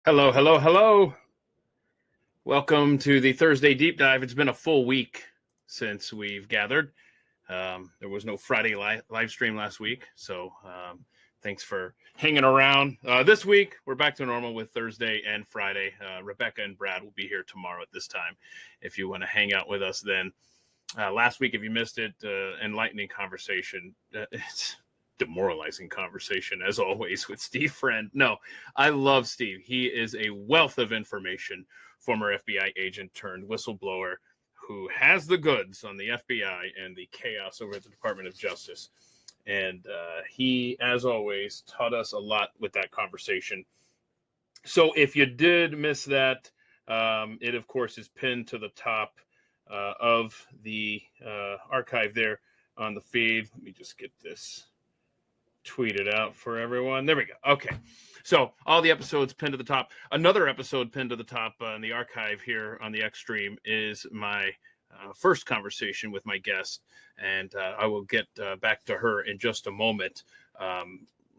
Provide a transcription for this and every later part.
Hello, hello, hello. Welcome to the Thursday Deep Dive. It's been a full week since we've gathered. There was no Friday live stream last week, so thanks for hanging around. This week, we're back to normal with Thursday and Friday. Rebecca and Brad will be here tomorrow at this time if you want to hang out with us then. Last week, if you missed it, enlightening conversation. It's demoralizing conversation as always with Steve Friend. No, I love Steve. He is a wealth of information, former FBI agent turned whistleblower who has the goods on the FBI and the chaos over at the Department of Justice. And he, as always, taught us a lot with that conversation. So if you did miss that, it, of course, is pinned to the top of the archive there on the feed. Let me just get this tweeted out for everyone. There we go. Okay. So all the episodes pinned to the top. Another episode pinned to the top in the archive here on the X stream is my first conversation with my guest. And I will get back to her in just a moment.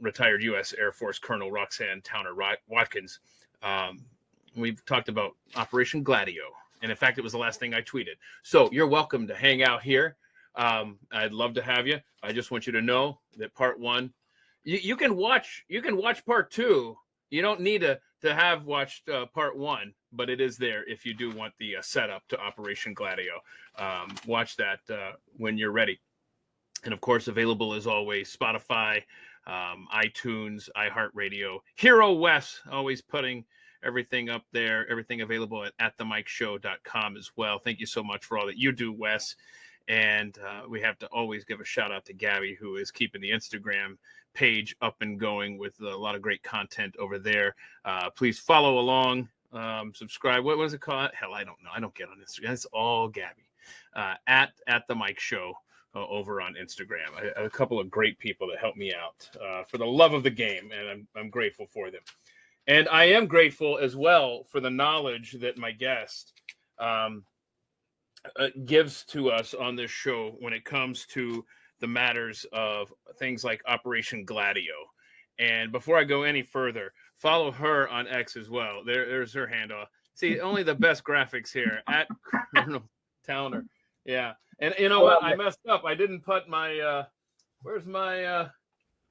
Retired U.S. Air Force Colonel Roxanne Towner Watkins. We've talked about Operation Gladio. And in fact, it was the last thing I tweeted. So you're welcome to hang out here. I'd love to have you. I just want you to know that part one, you can watch part two. You don't need to have watched part one, but it is there if you do want the setup to Operation Gladio. Watch that when you're ready. And of course, available as always, Spotify, iTunes, iHeartRadio, Hero West, always putting everything up there, everything available at themikeshow.com as well. Thank you so much for all that you do, Wes. And we have to always give a shout out to Gabby, who is keeping the Instagram page up and going with a lot of great content over there. Please follow along, subscribe. What was it called? Hell, I don't know. I don't get on Instagram. It's all Gabby. At the Mike Show over on Instagram. A couple of great people that help me out for the love of the game, and I'm grateful for them. And I am grateful as well for the knowledge that my guest gives to us on this show when it comes to the matters of things like Operation Gladio. And before I go any further, follow her on X as well. There's her handle. See, only the best graphics here at Colonel Towner. Yeah. And you know what? I messed up. I didn't put my where's my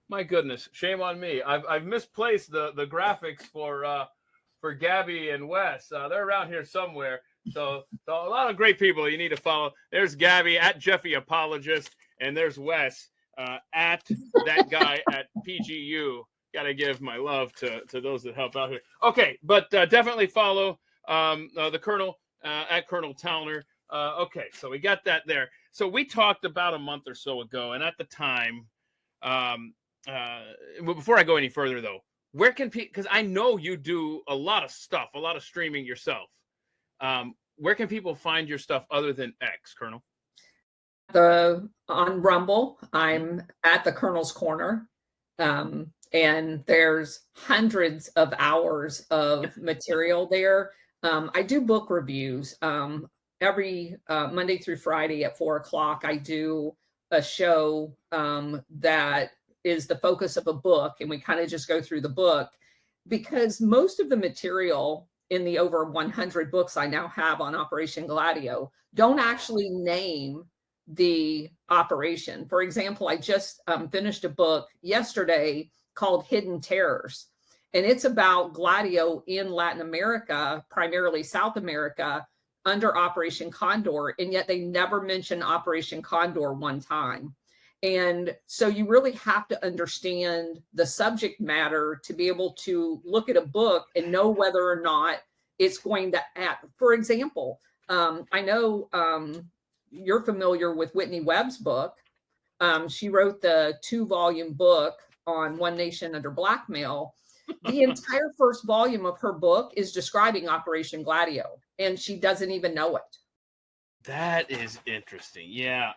my goodness. Shame on me. I've misplaced the graphics for Gabby and Wes. They're around here somewhere. So a lot of great people you need to follow. There's Gabby at Jeffy Apologist, and there's Wes at that guy at PGU. Got to give my love to those that help out here. Okay, but definitely follow the Colonel at Colonel Towner. Okay, so we got that there. So we talked about a month or so ago, and at the time, before I go any further though, where can people? Because I know you do a lot of stuff, a lot of streaming yourself. Where can people find your stuff other than X, Colonel? On Rumble, I'm at the Colonel's Corner, and there's hundreds of hours of material there. I do book reviews every Monday through Friday at 4:00. I do a show that is the focus of a book, and we kind of just go through the book because most of the material in the over 100 books I now have on Operation Gladio don't actually name the operation. For example, I just finished a book yesterday called Hidden Terrors, and it's about Gladio in Latin America, primarily South America, under Operation Condor, and yet they never mention Operation Condor one time. And so you really have to understand the subject matter to be able to look at a book and know whether or not it's going to act. For example, I know you're familiar with Whitney Webb's book. She wrote the 2-volume book on One Nation Under Blackmail. The entire first volume of her book is describing Operation Gladio, and she doesn't even know it. That is interesting. Yeah.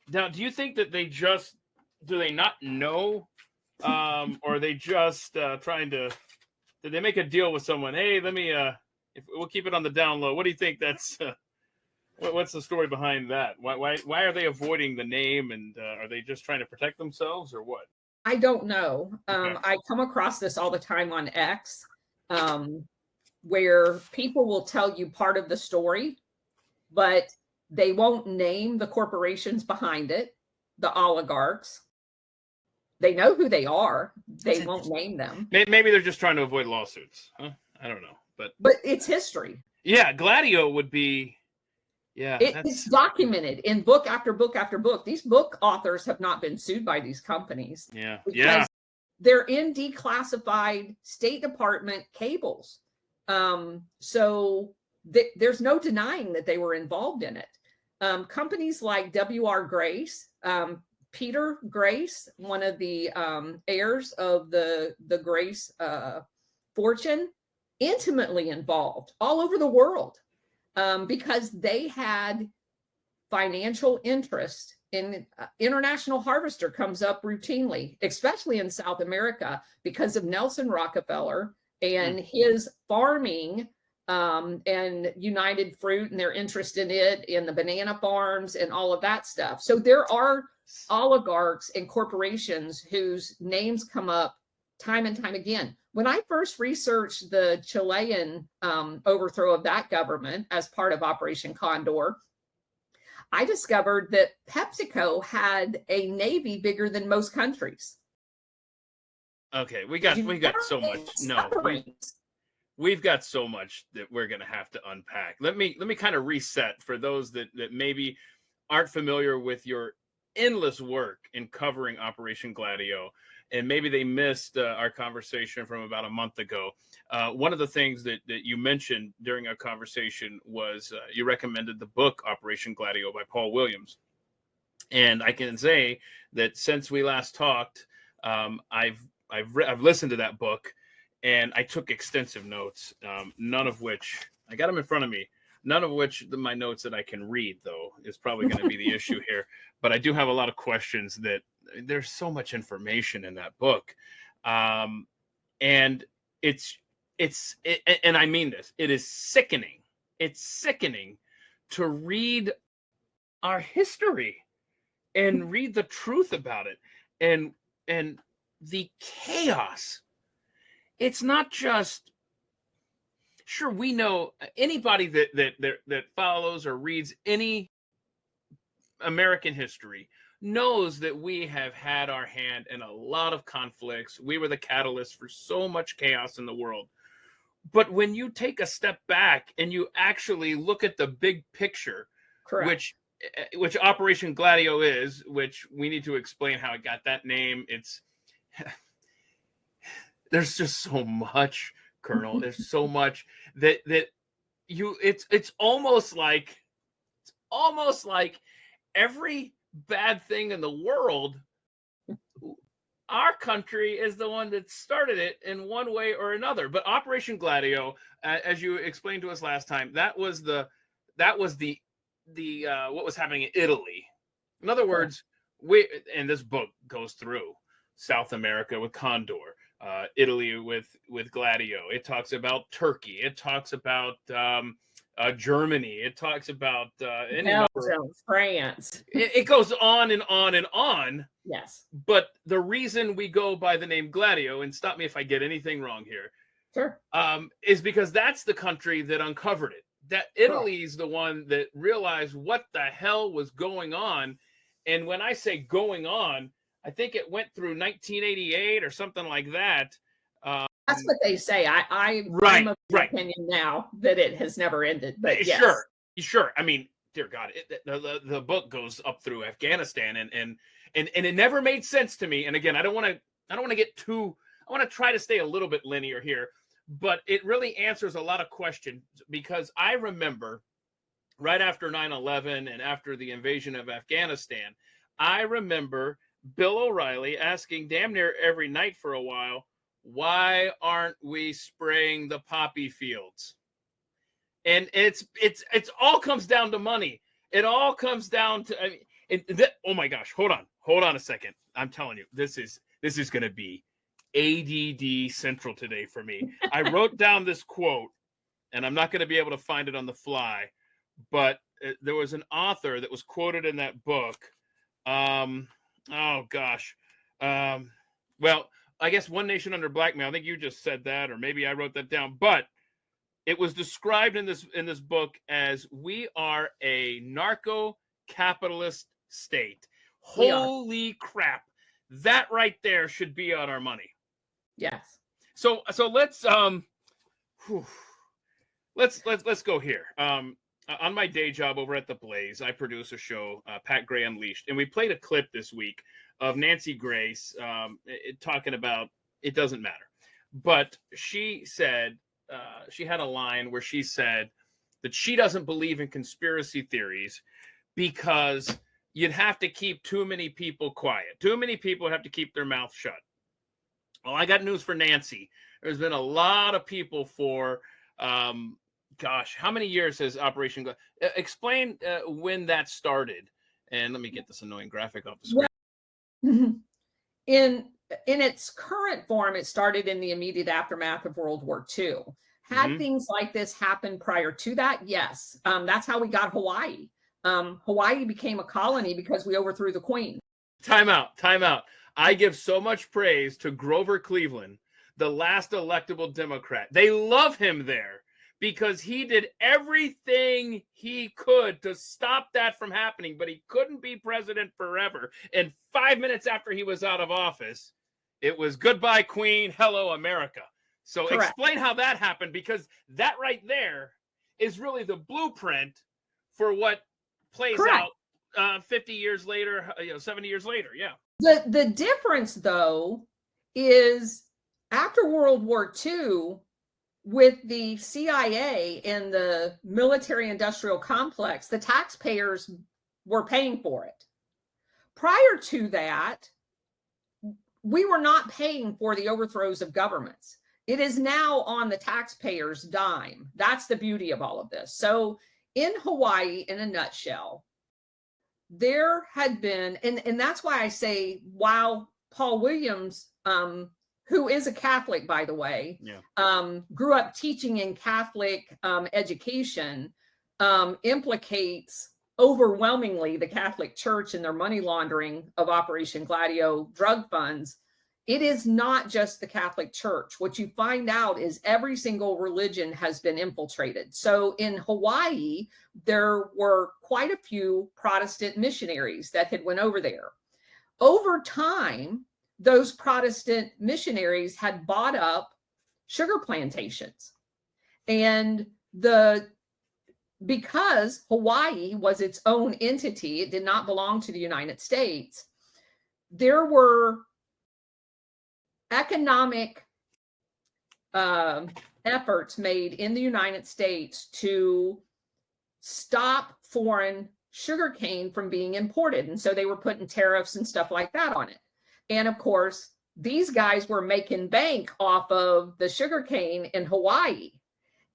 Now, do you think that do they not know, or are they just trying to? Did they make a deal with someone? Hey, let me. We'll keep it on the down low. What do you think? That's what's the story behind that? Why are they avoiding the name? And are they just trying to protect themselves, or what? I don't know. Okay. I come across this all the time on X. where people will tell you part of the story, but they won't name the corporations behind it, the oligarchs. They know who they are. They won't name them. Maybe they're just trying to avoid lawsuits. Huh? I don't know. But it's history. Yeah, Gladio would be. Yeah, it's documented in book after book after book. These book authors have not been sued by these companies. Yeah. They're in declassified State Department cables. So there's no denying that they were involved in it. Companies like W.R. Grace, Peter Grace, one of the heirs of the Grace fortune, intimately involved all over the world, because they had financial interest in International Harvester comes up routinely, especially in South America, because of Nelson Rockefeller and his farming, and United Fruit and their interest in it, in the banana farms and all of that stuff. So there are oligarchs and corporations whose names come up time and time again. When I first researched the Chilean overthrow of that government as part of Operation Condor, I discovered that PepsiCo had a navy bigger than most countries. Okay, we got so much. No, we've got so much that we're going to have to unpack. Let me kind of reset for those that maybe aren't familiar with your endless work in covering Operation Gladio, and maybe they missed our conversation from about a month ago. One of the things that you mentioned during our conversation was you recommended the book Operation Gladio by Paul Williams. And I can say that since we last talked, I've listened to that book, and I took extensive notes, none of which, I got them in front of me, none of which my notes that I can read, though, is probably going to be the issue here. But I do have a lot of questions that there's so much information in that book. And and I mean this, it is sickening. It's sickening to read our history and read the truth about it, and the chaos. It's not just, sure, we know anybody that follows or reads any American history knows that we have had our hand in a lot of conflicts. We were the catalyst for so much chaos in the world. But when you take a step back and you actually look at the big picture, correct, which Operation Gladio is, which we need to explain how it got that name. There's just so much, Colonel. There's so much that it's almost like every bad thing in the world, our country is the one that started it in one way or another. But Operation Gladio, as you explained to us last time, that was the what was happening in Italy. In other words, and this book goes through South America with Condor, Italy with Gladio. It talks about Turkey. It talks about Germany. It talks about Belgium, France. It goes on and on and on. Yes. But the reason we go by the name Gladio, and stop me if I get anything wrong here, sure, is because that's the country that uncovered it. That Italy's the one that realized what the hell was going on. And when I say going on, I think it went through 1988 or something like that. That's what they say. I'm of the opinion now that it has never ended. But yes. Sure. I mean, dear God, the book goes up through Afghanistan, and it never made sense to me. And again, I don't want to get too. I want to try to stay a little bit linear here, but it really answers a lot of questions, because I remember right after 9/11 and after the invasion of Afghanistan, I remember Bill O'Reilly asking damn near every night for a while, why aren't we spraying the poppy fields? And it's all comes down to money. It all comes down to, oh my gosh, hold on a second. I'm telling you, this is going to be ADD central today for me. I wrote down this quote, and I'm not going to be able to find it on the fly, but there was an author that was quoted in that book. Oh gosh. Well, I guess one nation under blackmail. I think you just said that, or maybe I wrote that down. But it was described in this book as we are a narco-capitalist state. Holy crap! That right there should be on our money. Yes. So let's go here. On my day job over at the Blaze, I produce a show, Pat Gray Unleashed, and we played a clip this week of Nancy Grace talking about it doesn't matter, but she said she had a line where she said that she doesn't believe in conspiracy theories because you'd have to keep too many people quiet. Too many people have to keep their mouth shut. Well, I got news for Nancy. There's been a lot of people for, gosh, how many years has Operation Gladio? Explain when that started. And let me get this annoying graphic off the screen. Well, in its current form, it started in the immediate aftermath of World War II. Had things like this happened prior to that? Yes. That's how we got Hawaii. Hawaii became a colony because we overthrew the Queen. Time out. I give so much praise to Grover Cleveland, the last electable Democrat. They love him there because he did everything he could to stop that from happening, but he couldn't be president forever. And 5 minutes after he was out of office, it was goodbye, Queen, hello, America. So Correct. Explain how that happened, because that right there is really the blueprint for what plays Correct. Out 50 years later, 70 years later. Yeah. The difference, though, is after World War II, with the CIA and the military-industrial complex, the taxpayers were paying for it. Prior to that, we were not paying for the overthrows of governments. It is now on the taxpayers' dime. That's the beauty of all of this. So in Hawaii, in a nutshell, there had been, and that's why I say, while Paul Williams, who is a Catholic, by the way, grew up teaching in Catholic education, implicates overwhelmingly the Catholic Church and their money laundering of Operation Gladio drug funds. It is not just the Catholic Church. What you find out is every single religion has been infiltrated. So in Hawaii, there were quite a few Protestant missionaries that had went over there. Over time, those Protestant missionaries had bought up sugar plantations. And because Hawaii was its own entity, it did not belong to the United States, there were economic efforts made in the United States to stop foreign sugarcane from being imported. And so they were putting tariffs and stuff like that on it. And of course, these guys were making bank off of the sugarcane in Hawaii.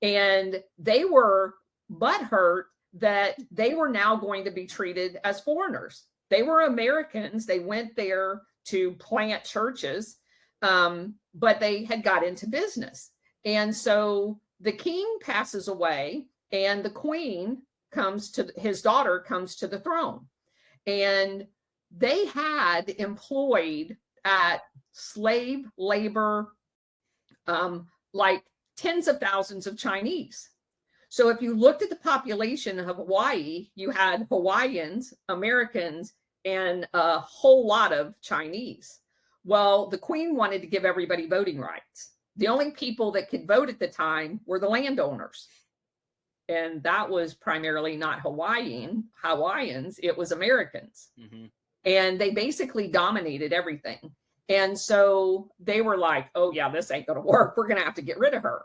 And they were butthurt that they were now going to be treated as foreigners. They were Americans. They went there to plant churches, but they had got into business. And so the king passes away and the queen his daughter comes to the throne. And they had employed at slave labor, like tens of thousands of Chinese. So if you looked at the population of Hawaii, you had Hawaiians, Americans, and a whole lot of Chinese. Well, the queen wanted to give everybody voting rights. The only people that could vote at the time were the landowners. And that was primarily not Hawaiians, it was Americans. Mm-hmm. And they basically dominated everything. And so they were like, oh yeah, this ain't going to work. We're going to have to get rid of her.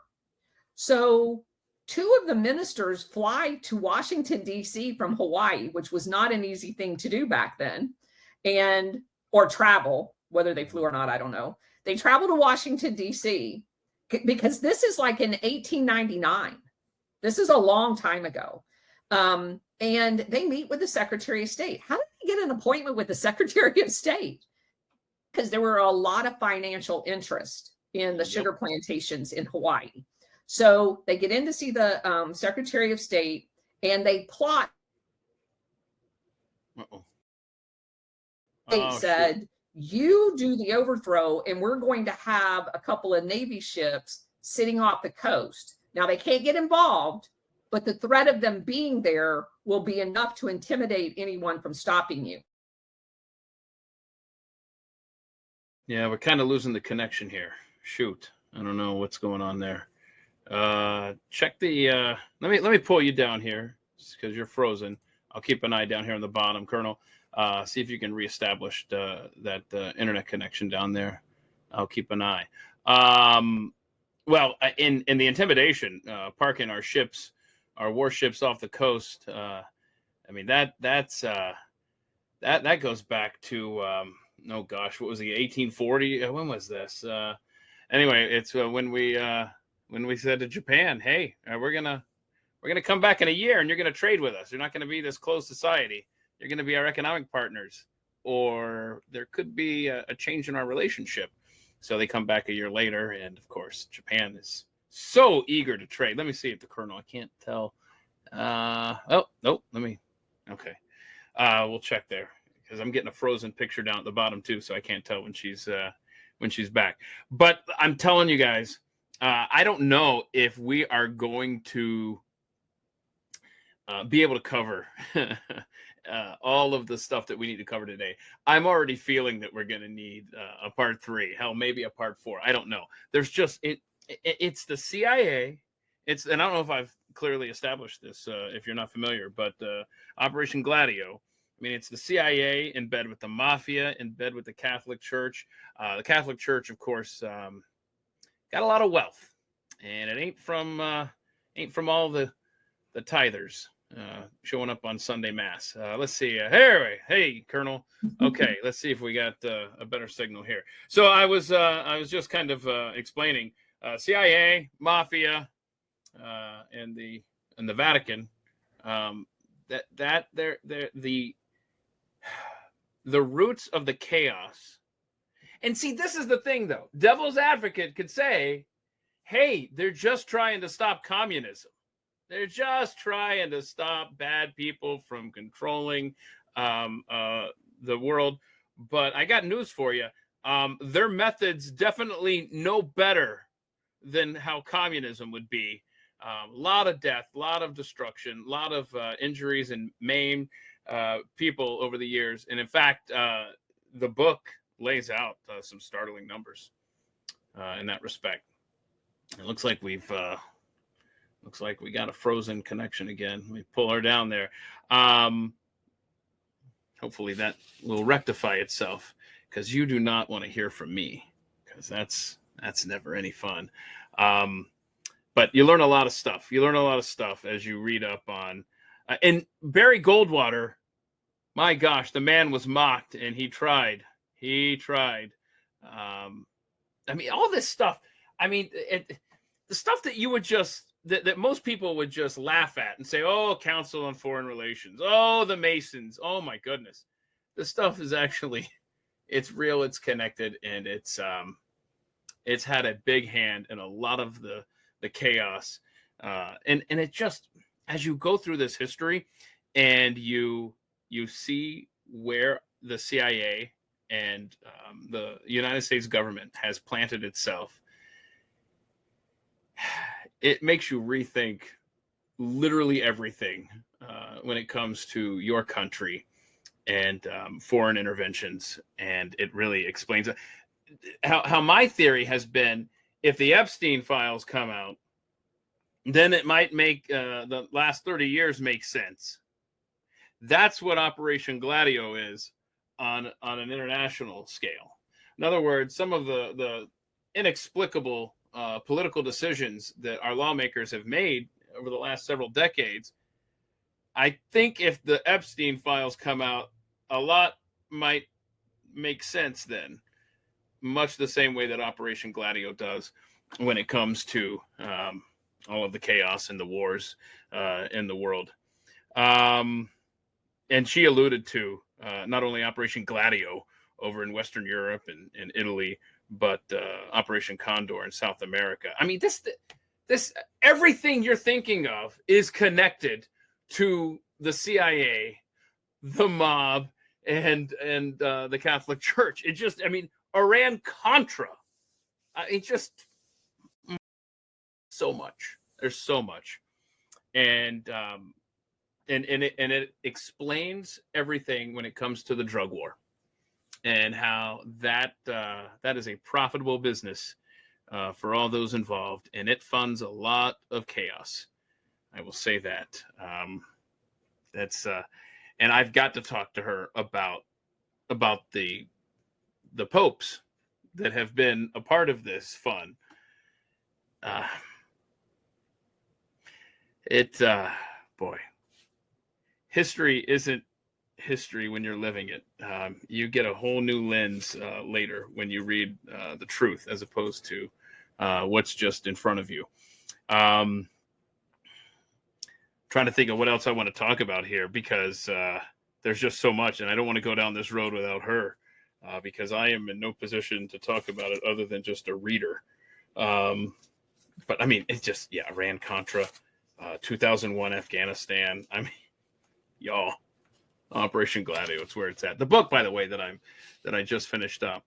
So 2 of the ministers fly to Washington, D.C. from Hawaii, which was not an easy thing to do back then, or travel, whether they flew or not, I don't know. They travel to Washington, D.C. because this is like in 1899. This is a long time ago. And they meet with the Secretary of State. How did they get an appointment with the Secretary of State? Because there were a lot of financial interest in the sugar plantations in Hawaii. So they get in to see the Secretary of State, and they plot. They said, You do the overthrow, and we're going to have a couple of Navy ships sitting off the coast. Now, they can't get involved, but the threat of them being there will be enough to intimidate anyone from stopping you. Yeah, we're kind of losing the connection here. Shoot, I don't know what's going on there. Check the. Let me pull you down here because you're frozen. I'll keep an eye down here on the bottom, Colonel. See if you can reestablish that internet connection down there. I'll keep an eye. Well, in the intimidation, parking our ships, our warships off the coast. I mean that goes back to oh gosh, what was the 1840? When was this? Anyway, it's when we said to Japan, hey, we're gonna come back in a year and you're gonna trade with us. You're not gonna be this closed society. You're gonna be our economic partners, or there could be a change in our relationship. So they come back a year later, and of course, Japan is so eager to trade. Let me see if the Colonel. I can't tell. Oh nope. Okay. We'll check there because I'm getting a frozen picture down at the bottom too, so I can't tell when she's back. But I'm telling you guys, I don't know if we are going to be able to cover all of the stuff that we need to cover today. I'm already feeling that we're going to need a part 3, hell, maybe a part 4. I don't know. There's just it's the CIA. And I don't know if I've clearly established this if you're not familiar, but Operation Gladio. I mean, it's the CIA in bed with the Mafia, in bed with the Catholic Church. The Catholic Church, of course, got a lot of wealth, and it ain't from all the tithers showing up on Sunday Mass. Let's see. Hey, Colonel. Okay, let's see if we got a better signal here. So I was just kind of explaining CIA, Mafia, and the Vatican. That they're the roots of the chaos. And see, this is the thing, though. Devil's advocate could say, hey, they're just trying to stop communism. They're just trying to stop bad people from controlling the world. But I got news for you. Their methods definitely no better than how communism would be. A lot of death, a lot of destruction, a lot of injuries and maimed people over the years. And in fact, the book lays out some startling numbers in that respect. It looks like we got a frozen connection again. Let me pull her down there. Hopefully that will rectify itself, because you do not want to hear from me, because that's never any fun. But you learn a lot of stuff. You learn a lot of stuff as you read up on. And Barry Goldwater, my gosh, the man was mocked, and he tried. He tried. I mean, all this stuff. I mean, the stuff that you would just that most people would just laugh at and say, "Oh, Council on Foreign Relations. Oh, the Masons. Oh my goodness." This stuff is actually, it's real. It's connected, and it's had a big hand in a lot of the chaos, and it just, as you go through this history and you see where the CIA and the United States government has planted itself, it makes you rethink literally everything when it comes to your country and foreign interventions. And it really explains how my theory has been, if the Epstein files come out, then it might make the last 30 years make sense. That's what Operation Gladio is on an international scale. In other words, some of the inexplicable political decisions that our lawmakers have made over the last several decades, I think if the Epstein files come out, a lot might make sense then, much the same way that Operation Gladio does when it comes to all of the chaos and the wars in the world. And she alluded to not only Operation Gladio over in Western Europe and Italy, but Operation Condor in South America. I mean, this everything you're thinking of is connected to the CIA, the mob, the Catholic Church. It just, I mean, Iran Contra. It just so much. There's so much, and it explains everything when it comes to the drug war, and how that is a profitable business for all those involved, and it funds a lot of chaos. I will say that. And I've got to talk to her about the popes that have been a part of this fun. Boy, history isn't history when you're living it. You get a whole new lens later when you read the truth, as opposed to what's just in front of you. Trying to think of what else I want to talk about here, because there's just so much, and I don't want to go down this road without her, because I am in no position to talk about it other than just a reader. But I mean, it's just, yeah, Iran Contra, 2001 Afghanistan. I mean, y'all, Operation Gladio, it's where it's at. The book, by the way, that I just finished up,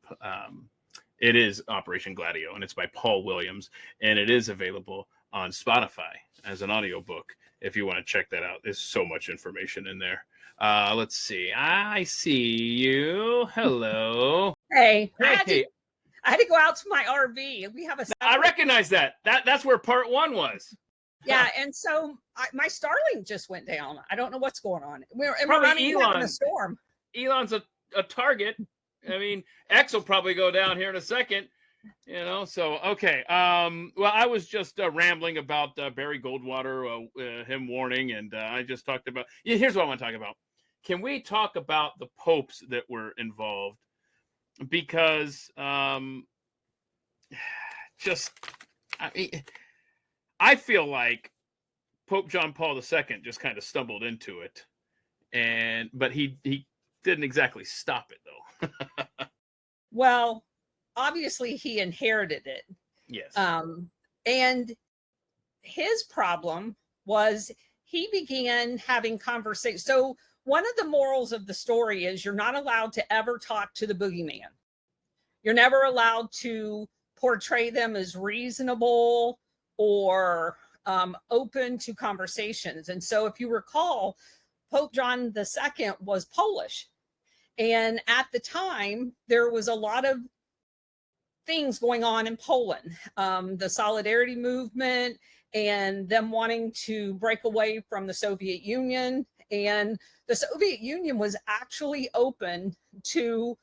it is Operation Gladio, and it's by Paul Williams, and it is available on Spotify as an audiobook if you want to check that out. There's so much information in there. Let's see. I see you. Hello. Hey, Hey. I had to go out to my RV. We have a. I recognize that. That's where part one was. Yeah, and so my Starlink just went down. I don't know what's going on. We're Probably running Elon. in a storm. Elon's a target. I mean, X will probably go down here in a second. You know, so okay. Well, I was just rambling about Barry Goldwater, him warning, and I just talked about. Yeah, here's what I want to talk about. Can we talk about the popes that were involved? Because I feel like Pope John Paul II just kind of stumbled into it, but he didn't exactly stop it though. Well, obviously he inherited it. Yes. And his problem was he began having conversations. So one of the morals of the story is you're not allowed to ever talk to the boogeyman. You're never allowed to portray them as reasonable or open to conversations. And so if you recall, Pope John II was Polish. And at the time, there was a lot of things going on in Poland, the Solidarity movement and them wanting to break away from the Soviet Union. And the Soviet Union was actually open to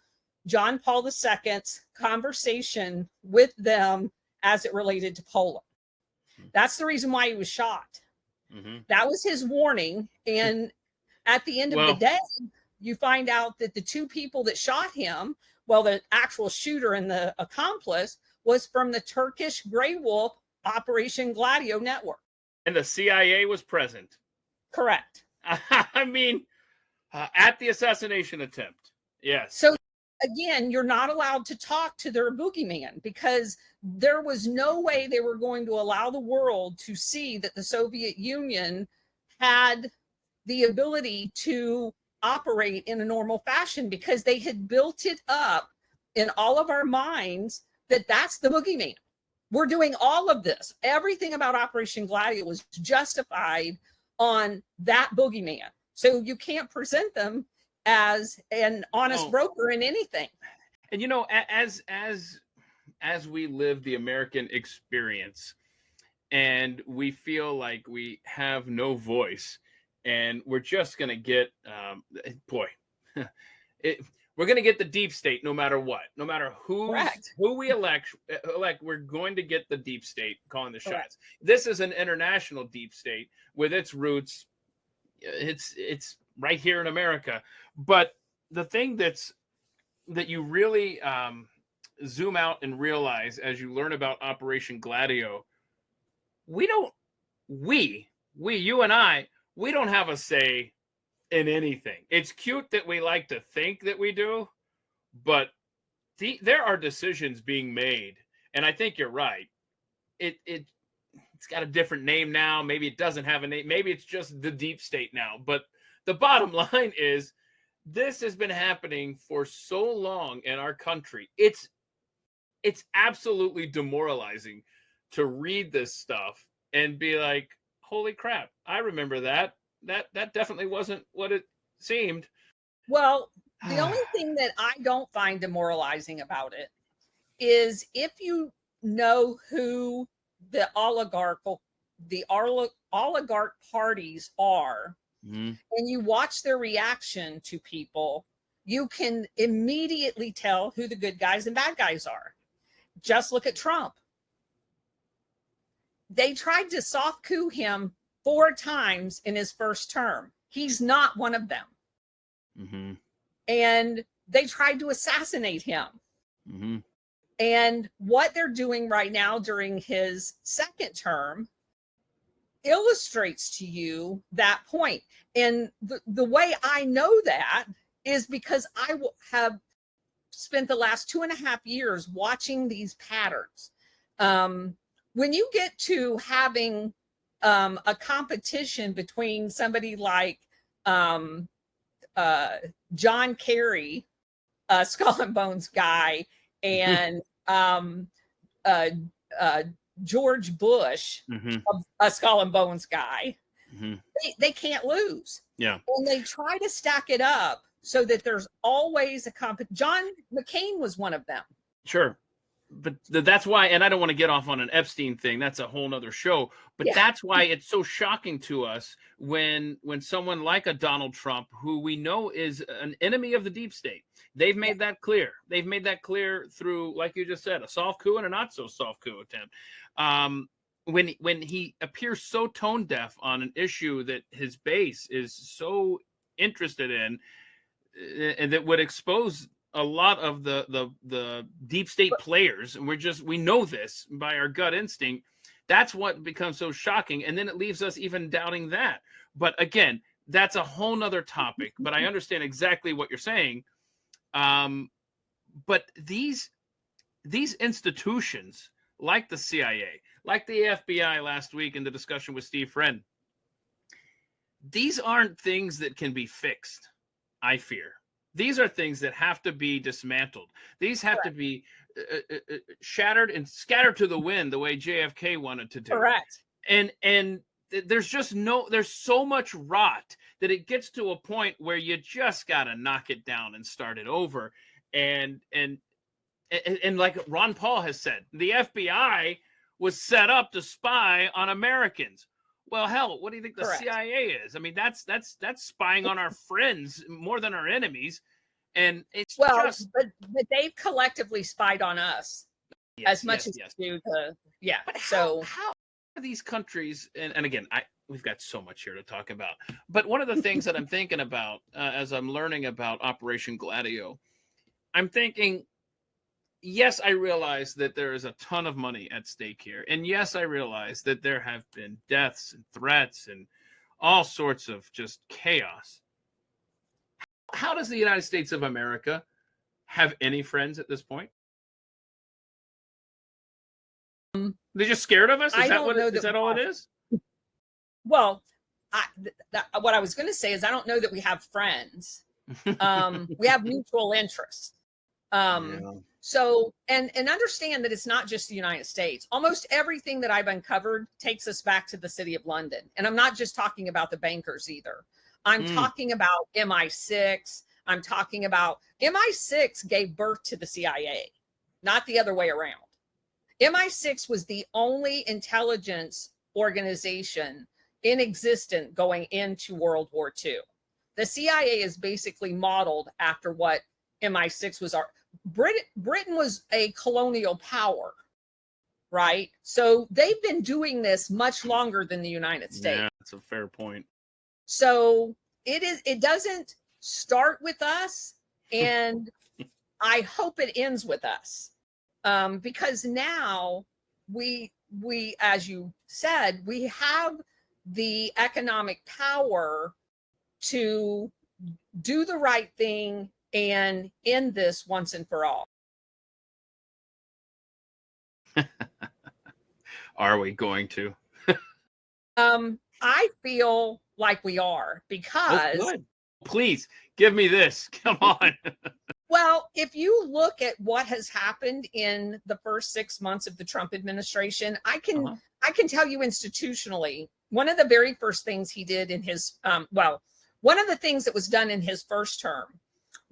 John Paul II's conversation with them as it related to Poland. That's the reason why he was shot. Mm-hmm. That was his warning. And at the end of the day, you find out that the two people that shot him, well, the actual shooter and the accomplice was from the Turkish Grey Wolf Operation Gladio network. And the CIA was present. Correct. I mean, at the assassination attempt. Yes. So again, you're not allowed to talk to their boogeyman because there was no way they were going to allow the world to see that the Soviet Union had the ability to operate in a normal fashion, because they had built it up in all of our minds that that's the boogeyman. We're doing all of this. Everything about Operation Gladio was justified on that boogeyman. So you can't present them as an honest broker in anything. And you know, as we live the American experience, and we feel like we have no voice, and we're just going to get, we're going to get the deep state no matter what. No matter who we elect, we're going to get the deep state calling the shots. Correct. This is an international deep state with its roots. It's right here in America. But the thing that you really zoom out and realize as you learn about Operation Gladio, you and I, we don't have a say in anything. It's cute that we like to think that we do, but there are decisions being made. And I think you're right. It's got a different name now. Maybe it doesn't have a name. Maybe it's just the deep state now. But the bottom line is this has been happening for so long in our country. It's absolutely demoralizing to read this stuff and be like, holy crap, I remember that. That definitely wasn't what it seemed. Well, the only thing that I don't find demoralizing about it is if you know who the oligarch parties are, Mm-hmm. and you watch their reaction to people, you can immediately tell who the good guys and bad guys are. Just look at Trump. They tried to soft coup him 4 times in his first term. He's not one of them. Mm-hmm. And they tried to assassinate him. Mm-hmm. And what they're doing right now during his second term illustrates to you that point. And the way I know that is because I have spent the last 2.5 years watching these patterns. When you get to having a competition between somebody like John Kerry, Skull and Bones guy, and George Bush, Mm-hmm. a Skull and Bones guy, Mm-hmm. they can't lose. Yeah. And they try to stack it up so that there's always a John McCain was one of them. Sure. But that's why, and I don't want to get off on an Epstein thing. That's a whole nother show. But that's why it's so shocking to us when someone like a Donald Trump, who we know is an enemy of the deep state, they've made that clear. They've made that clear through, like you just said, a soft coup and a not so soft coup attempt. When he appears so tone deaf on an issue that his base is so interested in, and that would expose a lot of the deep state players, and we know this by our gut instinct. That's what becomes so shocking, and then it leaves us even doubting that. But again, that's a whole nother topic. But I understand exactly what you're saying. But these institutions, like the CIA, like the FBI last week in the discussion with Steve Friend, these aren't things that can be fixed, I fear. These are things that have to be dismantled. These have to be shattered and scattered to the wind, the way JFK wanted to do. Correct. And there's so much rot that it gets to a point where you just got to knock it down and start it over. And like Ron Paul has said, the FBI was set up to spy on Americans. Well, hell, what do you think the CIA is? I mean, that's spying on our friends more than our enemies. And it's but they've collectively spied on us as much as do the But so how are these countries? And again, we've got so much here to talk about. But one of the things that I'm thinking about as I'm learning about Operation Gladio, I'm thinking, yes, I realize that there is a ton of money at stake here. And yes, I realize that there have been deaths and threats and all sorts of just chaos. How does the United States of America have any friends at this point? They're just scared of us? Is that all it is? Well, what I was going to say is I don't know that we have friends. We have mutual interests. So, and understand that it's not just the United States. Almost everything that I've uncovered takes us back to the city of London. And I'm not just talking about the bankers either. I'm talking about MI6. I'm talking about MI6 gave birth to the CIA, not the other way around. MI6 was the only intelligence organization in existence going into World War II. The CIA is basically modeled after what MI6 was. Britain was a colonial power, right? So they've been doing this much longer than the United States. Yeah, that's a fair point. So it doesn't start with us, and I hope it ends with us. Because now we, as you said, we have the economic power to do the right thing and end this once and for all. Are we going to? I feel like we are, because Please give me this. Come on. Well, if you look at what has happened in the first 6 months of the Trump administration, I can tell you institutionally, one of the very first things he did in his one of the things that was done in his first term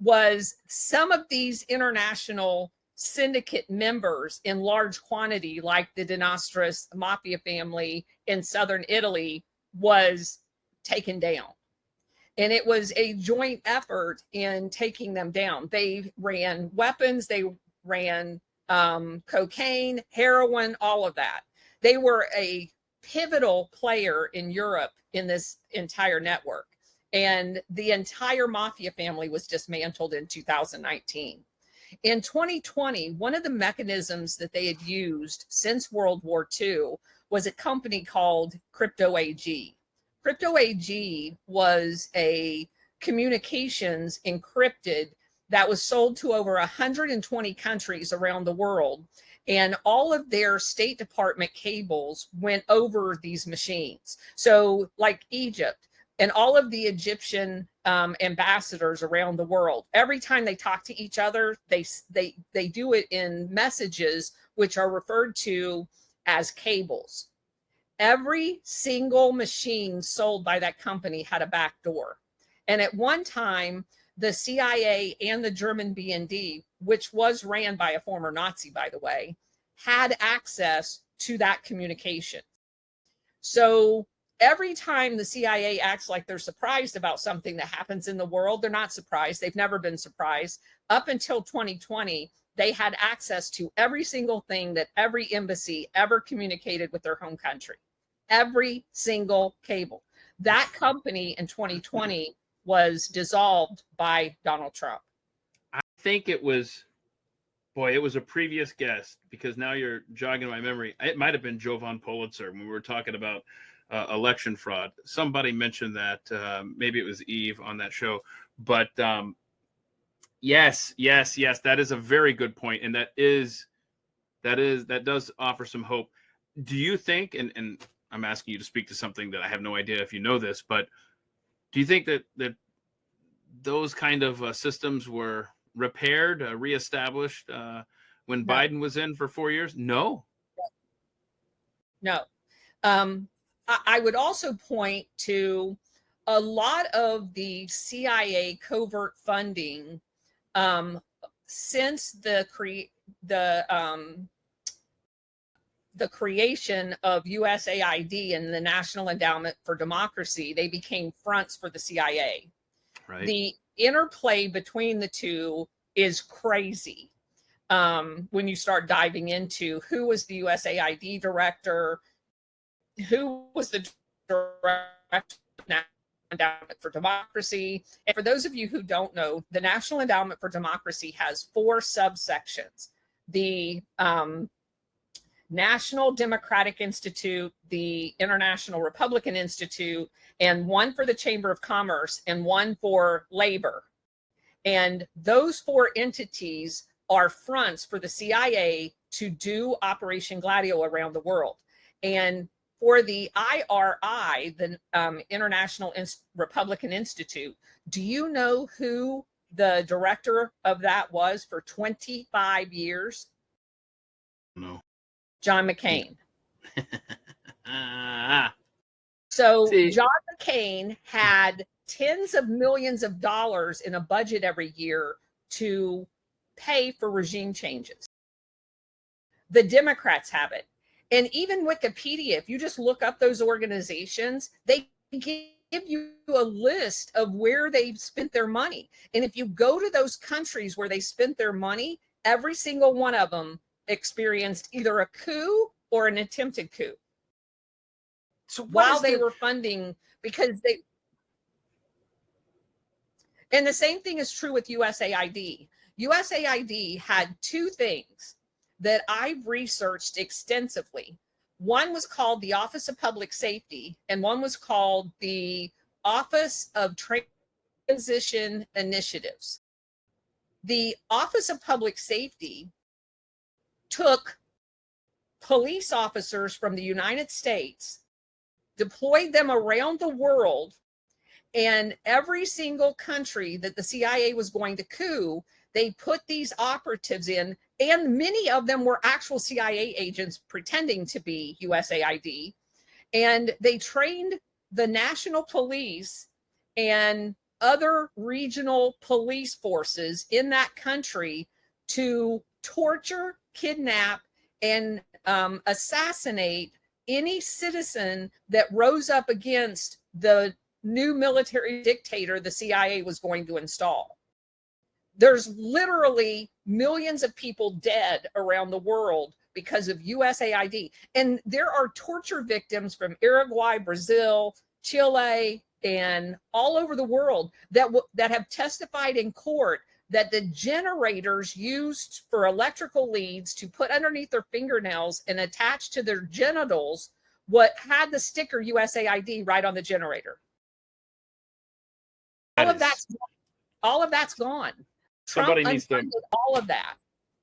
was some of these international syndicate members in large quantity, like the De Nostris Mafia family in southern Italy, was taken down. And it was a joint effort in taking them down. They ran weapons, they ran cocaine, heroin, all of that. They were a pivotal player in Europe in this entire network. And the entire Mafia family was dismantled in 2019. In 2020, one of the mechanisms that they had used since World War II was a company called Crypto AG. Crypto AG was a communications encrypted that was sold to over 120 countries around the world. And all of their State Department cables went over these machines. So like Egypt and all of the Egyptian ambassadors around the world, every time they talk to each other, they do it in messages which are referred to as cables. Every single machine sold by that company had a back door. And at one time, the CIA and the German BND, which was ran by a former Nazi, by the way, had access to that communication. So every time the CIA acts like they're surprised about something that happens in the world, they're not surprised. They've never been surprised. Up until 2020, they had access to every single thing that every embassy ever communicated with their home country. Every single cable. That company in 2020 was dissolved by Donald Trump. I think it was a previous guest, because now you're jogging my memory. It might have been Jovan Pulitzer when we were talking about election fraud. Somebody mentioned that, maybe it was Eve on that show. But yes, that is a very good point, and that does offer some hope. Do you think, and I'm asking you to speak to something that I have no idea if you know this, but do you think that those kind of systems were repaired, reestablished when Biden was in for 4 years? No. I would also point to a lot of the CIA covert funding since the creation of USAID and the National Endowment for Democracy. They became fronts for the CIA. Right. The interplay between the two is crazy. When you start diving into who was the USAID director, who was the director of the National Endowment for Democracy. And for those of you who don't know, the National Endowment for Democracy has 4 subsections. The National Democratic Institute, the International Republican Institute, and one for the Chamber of Commerce and one for labor. And those 4 entities are fronts for the CIA to do Operation Gladio around the world. And for the IRI, the International Republican Institute, do you know who the director of that was for 25 years? No. John McCain. So John McCain had tens of millions of dollars in a budget every year to pay for regime changes. The Democrats have it. And even Wikipedia, if you just look up those organizations, they give you a list of where they've spent their money. And if you go to those countries where they spent their money, every single one of them experienced either a coup or an attempted coup. So while they were funding, because they, and the same thing is true with USAID. USAID had 2 things that I've researched extensively. One was called the Office of Public Safety, and one was called the Office of Transition Initiatives. The Office of Public Safety took police officers from the United States, deployed them around the world, And every single country that the CIA was going to coup, they put these operatives in, and many of them were actual CIA agents pretending to be USAID. And they trained the national police and other regional police forces in that country to torture, kidnap, and assassinate any citizen that rose up against the new military dictator the CIA was going to install. There's literally millions of people dead around the world because of USAID. And there are torture victims from Uruguay, Brazil, Chile, and all over the world that have testified in court that the generators used for electrical leads to put underneath their fingernails and attach to their genitals what had the sticker USAID right on the generator. All of that's gone. Somebody Trump needs to unfunded all of that.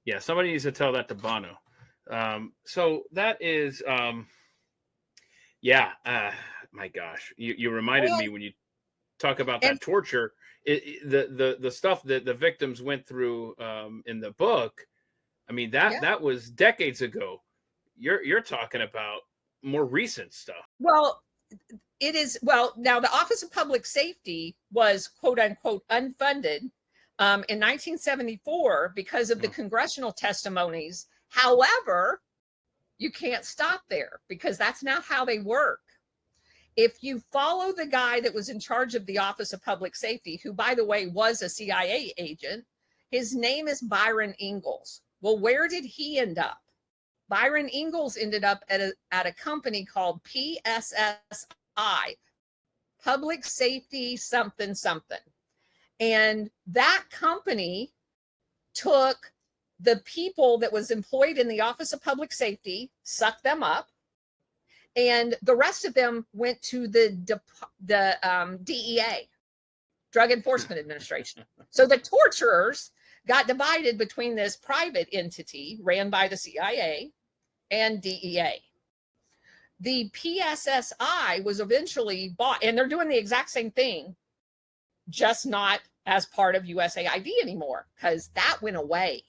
Yeah, somebody needs to tell that to Bono. So that is my gosh, you reminded me when you talk about that torture, the stuff that the victims went through in the book. I mean, that was decades ago. You're talking about more recent stuff. Well, it is. Well, now the Office of Public Safety was quote unquote unfunded in 1974 because of the congressional testimonies. However, you can't stop there because that's not how they work. If you follow the guy that was in charge of the Office of Public Safety, who, by the way, was a CIA agent, his name is Byron Ingalls. Well, where did he end up? Byron Ingalls ended up at a company called PSSI, Public Safety something something. And that company took the people that was employed in the Office of Public Safety, sucked them up, and the rest of them went to the DEA, Drug Enforcement Administration. So the torturers got divided between this private entity ran by the CIA and DEA. The PSSI was eventually bought, and they're doing the exact same thing, just not as part of USAID anymore, because that went away.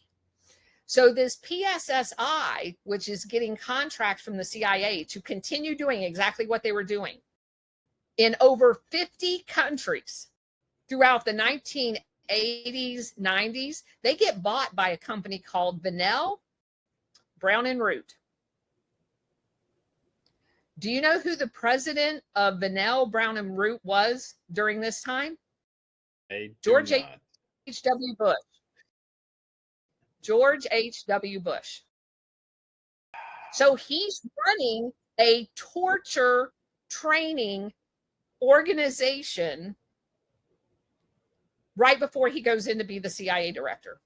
So this PSSI, which is getting contracts from the CIA to continue doing exactly what they were doing in over 50 countries throughout the 1980s, 90s, they get bought by a company called Vanell, Brown and Root. Do you know who the president of Vanell, Brown and Root was during this time? George H.W. Bush. George H.W. Bush. So he's running a torture training organization right before he goes in to be the CIA director.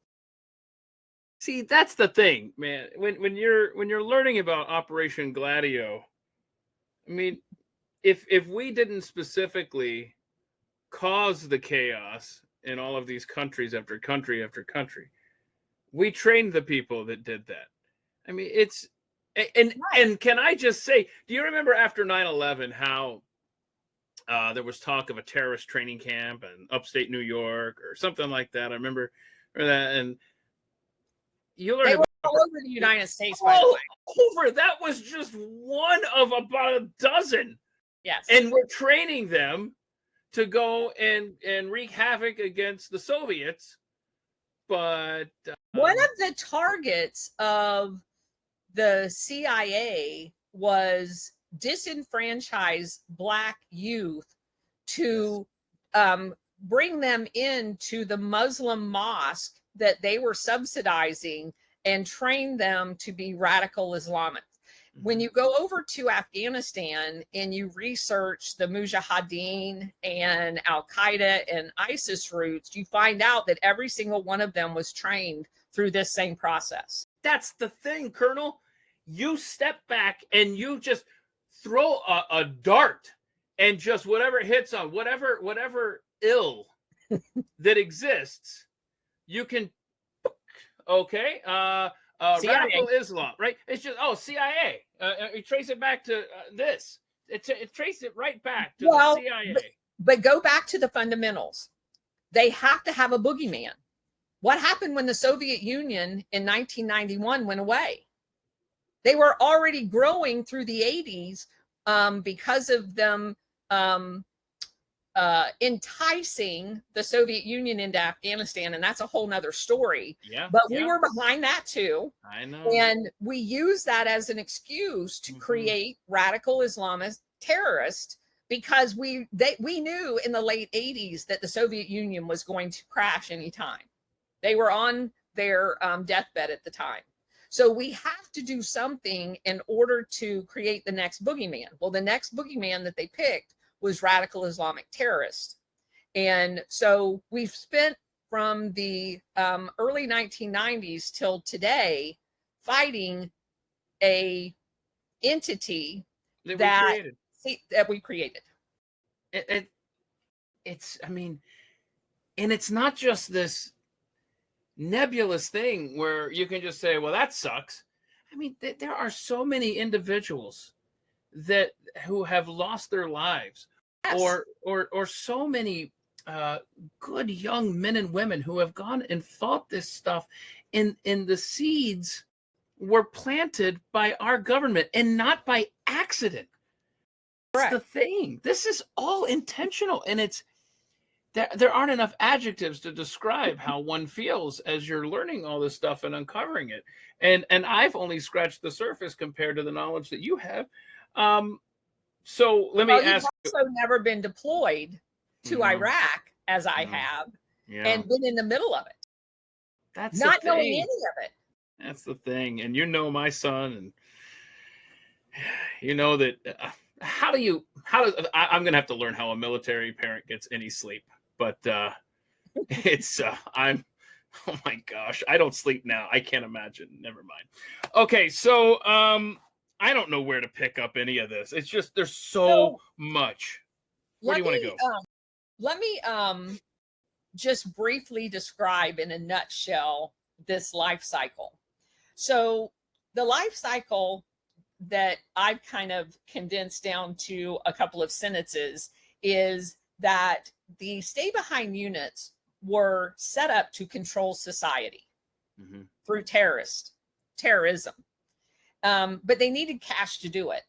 See, that's the thing, man. When you're learning about Operation Gladio, I mean, if we didn't specifically cause the chaos in all of these countries after country after country, we trained the people that did that. I mean, and can I just say, do you remember after 9/11 how there was talk of a terrorist training camp in upstate New York or something like that? I remember that, and you learned about all over the United States, by the way. That was just one of about a dozen. Yes. And we're training them to go and wreak havoc against the Soviets. But one of the targets of the CIA was disenfranchise Black youth to bring them into the Muslim mosque that they were subsidizing and train them to be radical Islamists. When you go over to Afghanistan and you research the Mujahideen and Al-Qaeda and ISIS roots, you find out that every single one of them was trained through this same process. That's the thing, Colonel. You step back and you just throw a dart and just whatever hits on whatever ill that exists, you can, okay, radical Islam, right? It's just, CIA. You trace it back to this. It traced it right back to the CIA. But go back to the fundamentals. They have to have a boogeyman. What happened when the Soviet Union in 1991 went away? They were already growing through the 80s because of them enticing the Soviet Union into Afghanistan. And that's a whole nother story. Yeah. But we were behind that too. I know. And we use that as an excuse to create radical Islamist terrorists, because we knew in the late 80s that the Soviet Union was going to crash anytime. They were on their deathbed at the time. So we have to do something in order to create the next boogeyman. Well, the next boogeyman that they picked was radical Islamic terrorists. And so we've spent from the early 1990s till today fighting a entity that we created. It's, I mean, and it's not just this nebulous thing where you can just say, well, that sucks. I mean, there are so many individuals who have lost their lives, yes. or so many good young men and women who have gone and fought this stuff, in the seeds were planted by our government and not by accident. That's the thing. This is all intentional, and it's there aren't enough adjectives to describe how one feels as you're learning all this stuff and uncovering it. And I've only scratched the surface compared to the knowledge that you have. So let me ask. You've also never been deployed to Iraq, as I have, and been in the middle of it. That's not knowing any of it. That's the thing. And you know my son, and you know that. I'm going to have to learn how a military parent gets any sleep, but it's, oh my gosh, I don't sleep now. I can't imagine. Never mind. Okay. So, I don't know where to pick up any of this. It's just, there's so much. Where do you want to go? Let me, just briefly describe in a nutshell this life cycle. So the life cycle that I've kind of condensed down to a couple of sentences is that the stay behind units were set up to control society through terrorism. But they needed cash to do it.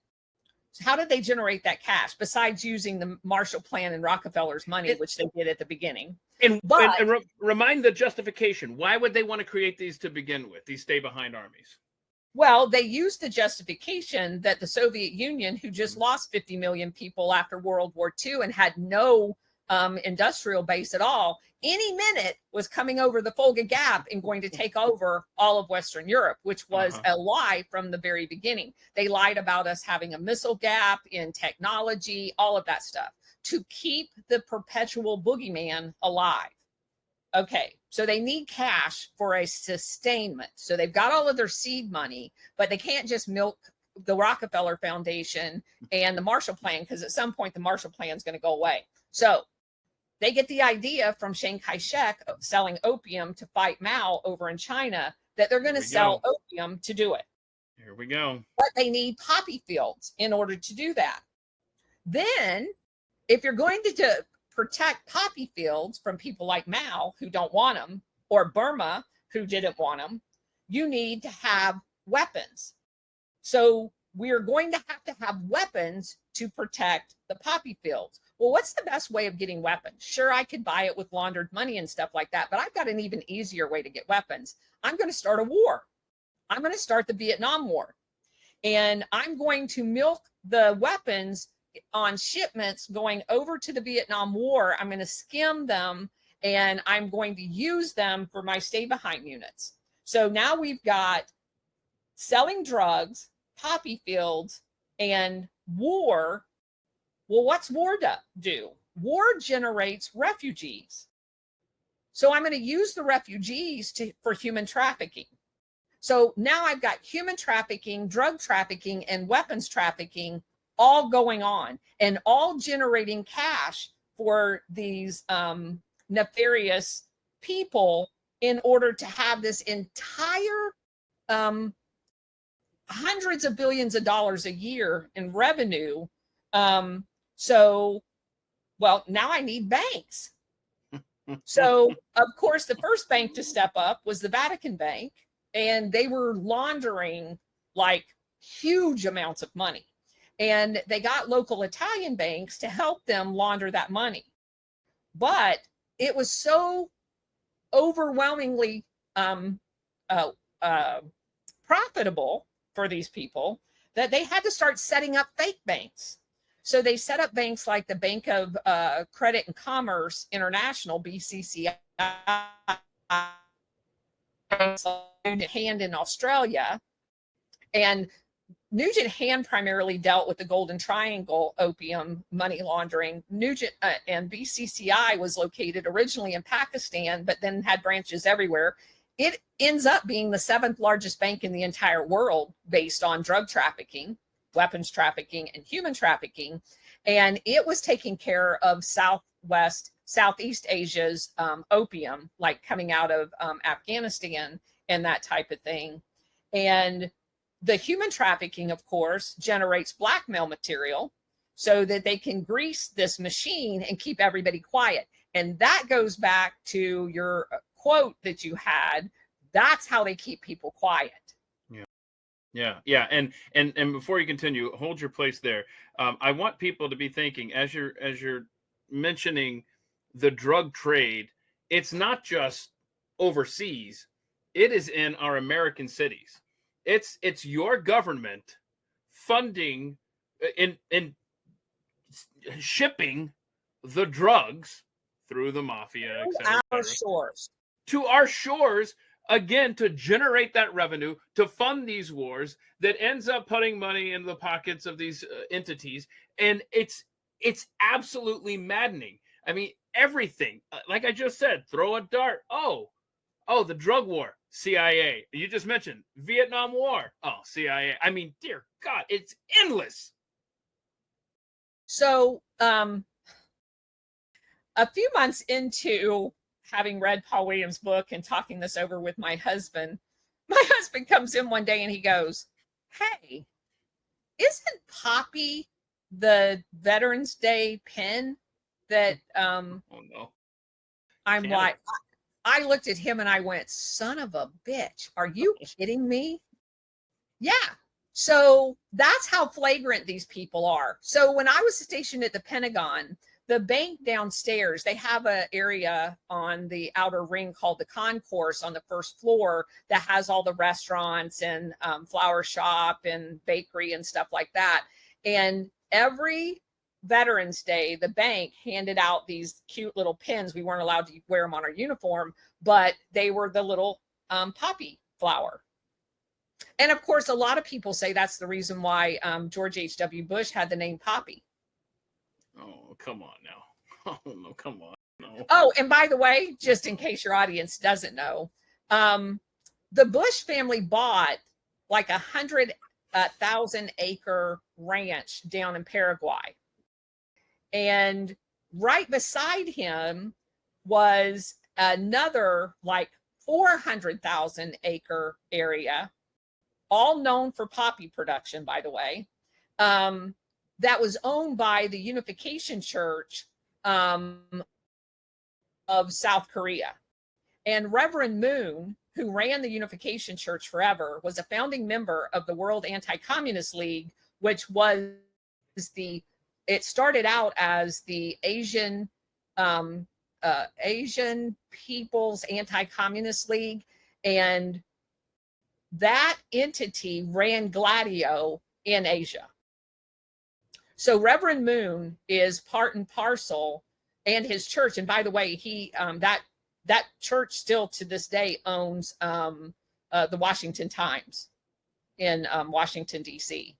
So how did they generate that cash besides using the Marshall Plan and Rockefeller's money, which they did at the beginning? And remind the justification. Why would they want to create these to begin with, these stay behind armies? Well, they used the justification that the Soviet Union, who just lost 50 million people after World War II and had no industrial base at all, any minute was coming over the Volga Gap and going to take over all of Western Europe, which was a lie from the very beginning. They lied about us having a missile gap in technology, all of that stuff, to keep the perpetual boogeyman alive. Okay, so they need cash for a sustainment. So they've got all of their seed money, but they can't just milk the Rockefeller Foundation and the Marshall Plan, because at some point the Marshall Plan is going to go away. So they get the idea from Chiang Kai-shek selling opium to fight Mao over in China that they're going to sell opium to do it. Here we go. But they need poppy fields in order to do that. Then, if you're going to protect poppy fields from people like Mao, who don't want them, or Burma, who didn't want them, you need to have weapons. So we're going to have weapons to protect the poppy fields. Well, what's the best way of getting weapons? Sure, I could buy it with laundered money and stuff like that, but I've got an even easier way to get weapons. I'm going to start a war. I'm going to start the Vietnam War. And I'm going to milk the weapons on shipments going over to the Vietnam War. I'm going to skim them, and I'm going to use them for my stay behind units. So now we've got selling drugs, poppy fields, and war. Well, what's war do? War generates refugees. So I'm going to use the refugees for human trafficking. So now I've got human trafficking, drug trafficking, and weapons trafficking all going on, and all generating cash for these nefarious people in order to have this entire hundreds of billions of dollars a year in revenue. So Well, now I need banks. So, of course, the first bank to step up was the Vatican Bank, and they were laundering like huge amounts of money. And they got local Italian banks to help them launder that money. But it was so overwhelmingly uh, profitable for these people that they had to start setting up fake banks. So they set up banks like the Bank of Credit and Commerce International, BCCI, Hand in Australia. And Nugent Hand primarily dealt with the Golden Triangle opium money laundering. Nugent and BCCI was located originally in Pakistan, but then had branches everywhere. It ends up being the 7th largest bank in the entire world based on drug trafficking, weapons trafficking, and human trafficking. And it was taking care of Southeast Asia's opium, like coming out of Afghanistan and that type of thing. And the human trafficking, of course, generates blackmail material so that they can grease this machine and keep everybody quiet. And that goes back to your quote that you had. That's how they keep people quiet. Yeah. And before you continue, hold your place there. I want people to be thinking as you're mentioning the drug trade. It's not just overseas; it is in our American cities. It's your government funding in shipping the drugs through the mafia, et cetera, Our shores. to our shores, again, to generate that revenue, to fund these wars that ends up putting money in the pockets of these entities. And it's absolutely maddening. I mean, everything, like I just said, throw a dart. Oh, the drug war, CIA. You just mentioned Vietnam War. Oh, CIA. I mean, dear God, it's endless. So a few months into having read Paul Williams' book and talking this over with my husband comes in one day and he goes, "Hey, isn't Poppy the Veterans Day pin that Oh no. I'm Canada. like, I looked at him and I went, son of a bitch, are you kidding me?" Yeah. So that's how flagrant these people are. So when I was stationed at the Pentagon, the bank downstairs, they have an area on the outer ring called the concourse on the first floor that has all the restaurants and flower shop and bakery and stuff like that. And every Veterans Day, the bank handed out these cute little pins. We weren't allowed to wear them on our uniform, but they were the little poppy flower. And of course, a lot of people say that's the reason why George H.W. Bush had the name Poppy. Oh, come on now. Oh, no, come on. No. Oh, and by the way, just in case your audience doesn't know, the Bush family bought like 100,000 acre ranch down in Paraguay. And right beside him was another like 400,000 acre area, all known for poppy production, by the way, that was owned by the Unification Church of South Korea. And Reverend Moon, who ran the Unification Church forever, was a founding member of the World Anti-Communist League, which was it started out as the Asian People's Anti-Communist League. And that entity ran Gladio in Asia. So Reverend Moon is part and parcel, and his church. And by the way, he that church still to this day owns the Washington Times in Washington, D.C.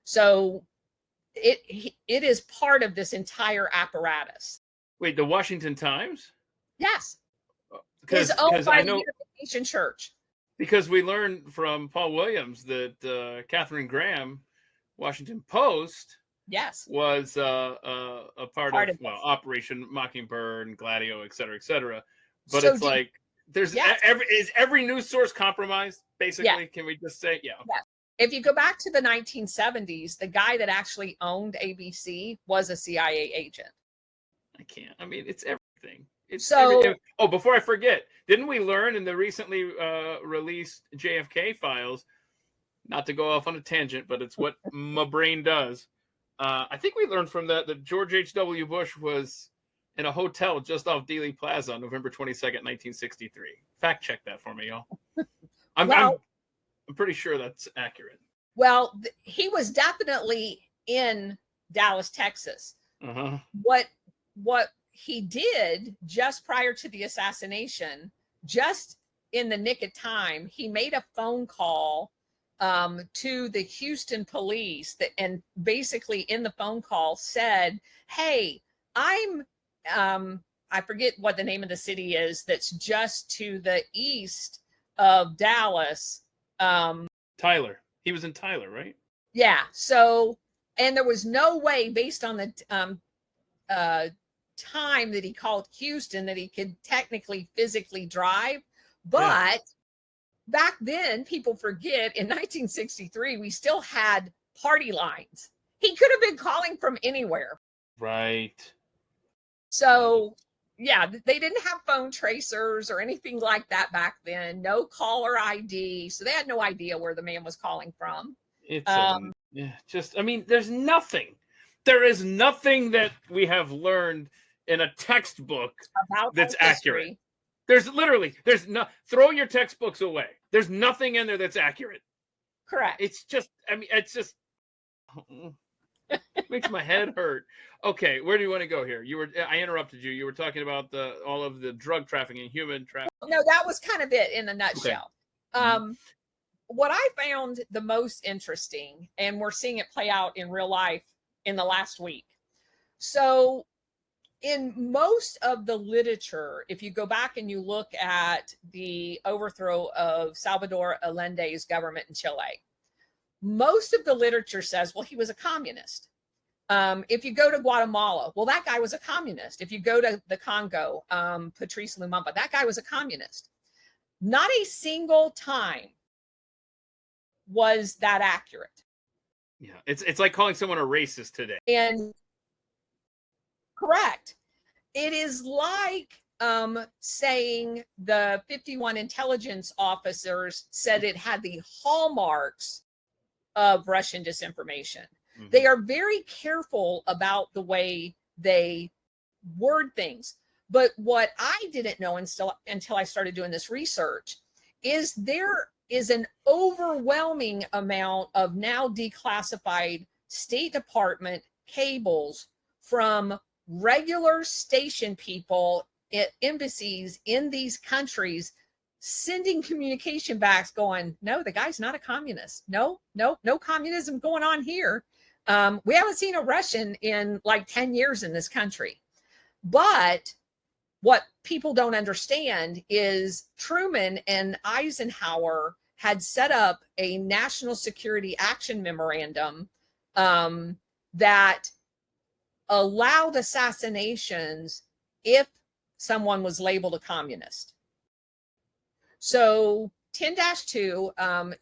So it is part of this entire apparatus. Wait, the Washington Times? Yes. It's owned by the Unification Church. Because we learned from Paul Williams that Katharine Graham, Washington Post, yes, was a part of Operation Mockingbird and Gladio, et cetera, et cetera. But so it's like there's is every news source compromised, basically? Yeah. Can we just say, yeah. Yes. If you go back to the 1970s, the guy that actually owned ABC was a CIA agent. I can't. I mean, it's everything. It's So oh, before I forget, didn't we learn in the recently released JFK files, not to go off on a tangent, but it's what my brain does. I think we learned from that George H.W. Bush was in a hotel just off Dealey Plaza on November 22nd, 1963. Fact check that for me, y'all. I'm pretty sure that's accurate. Well, he was definitely in Dallas, Texas. Uh-huh. What he did just prior to the assassination, just in the nick of time, he made a phone call to the Houston police and basically in the phone call said, hey, I'm I forget what the name of the city is that's just to the east of Dallas. Tyler. He was in Tyler, right? Yeah. So, and there was no way based on the time that he called Houston that he could technically physically drive. But back then, people forget, in 1963, we still had party lines. He could have been calling from anywhere. Right. So, yeah, they didn't have phone tracers or anything like that back then. No caller ID. So they had no idea where the man was calling from. It's just, I mean, there's nothing. There is nothing that we have learned in a textbook about that's accurate. There's no, throw your textbooks away. There's nothing in there that's accurate. Correct. It's just, I mean, it's just, it makes my head hurt. Okay, where do you want to go here? I interrupted you. You were talking about all of the drug trafficking, human trafficking. No, that was kind of it in a nutshell. Okay. What I found the most interesting, and we're seeing it play out in real life in the last week. So in most of the literature, if you go back and you look at the overthrow of Salvador Allende's government in Chile, most of the literature says, well, he was a communist. If you go to Guatemala, well, that guy was a communist. If you go to the Congo, Patrice Lumumba, that guy was a communist. Not a single time was that accurate. Yeah, it's like calling someone a racist today. And correct. It is like saying the 51 intelligence officers said it had the hallmarks of Russian disinformation. Mm-hmm. They are very careful about the way they word things. But what I didn't know until I started doing this research is there is an overwhelming amount of now declassified State Department cables from regular station people at embassies in these countries sending communication backs going, no, the guy's not a communist. No communism going on here. We haven't seen a Russian in like 10 years in this country. But what people don't understand is Truman and Eisenhower had set up a national security action memorandum that allowed assassinations if someone was labeled a communist. So 10-2,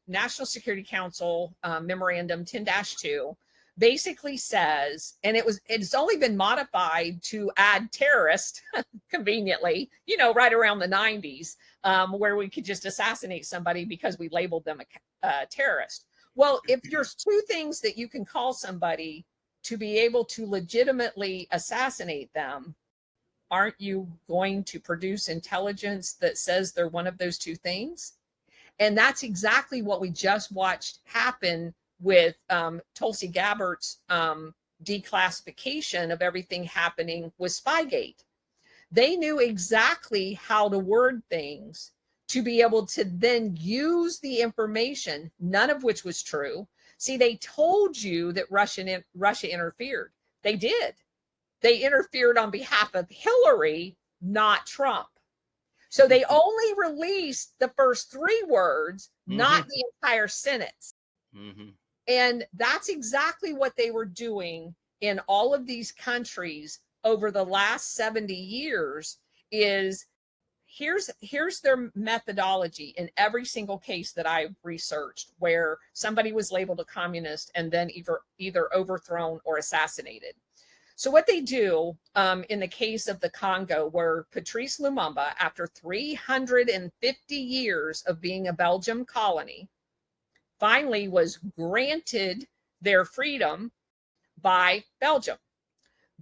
National Security Council Memorandum 10-2 basically says, and it's only been modified to add terrorist conveniently, right around the 90s, where we could just assassinate somebody because we labeled them a terrorist. Well, if there's two things that you can call somebody to be able to legitimately assassinate them, aren't you going to produce intelligence that says they're one of those two things? And that's exactly what we just watched happen with Tulsi Gabbard's declassification of everything happening with Spygate. They knew exactly how to word things to be able to then use the information, none of which was true. See, they told you that Russia interfered. They did. They interfered on behalf of Hillary, not Trump. So they only released the first three words, not the entire sentence. Mm-hmm. And that's exactly what they were doing in all of these countries over the last 70 years is here's their methodology in every single case that I've researched where somebody was labeled a communist and then either overthrown or assassinated. So what they do in the case of the Congo, where Patrice Lumumba, after 350 years of being a Belgium colony, finally was granted their freedom by Belgium.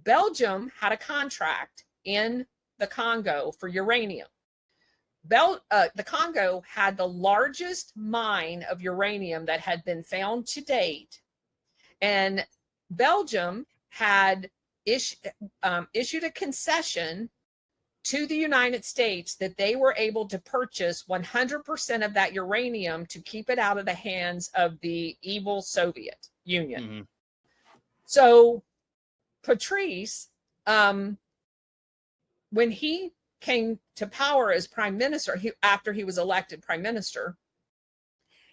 Belgium had a contract in the Congo for uranium. The Congo had the largest mine of uranium that had been found to date, and Belgium had issued a concession to the United States that they were able to purchase 100% of that uranium to keep it out of the hands of the evil Soviet Union. Mm-hmm. So Patrice, when he came to power as prime minister, after he was elected prime minister,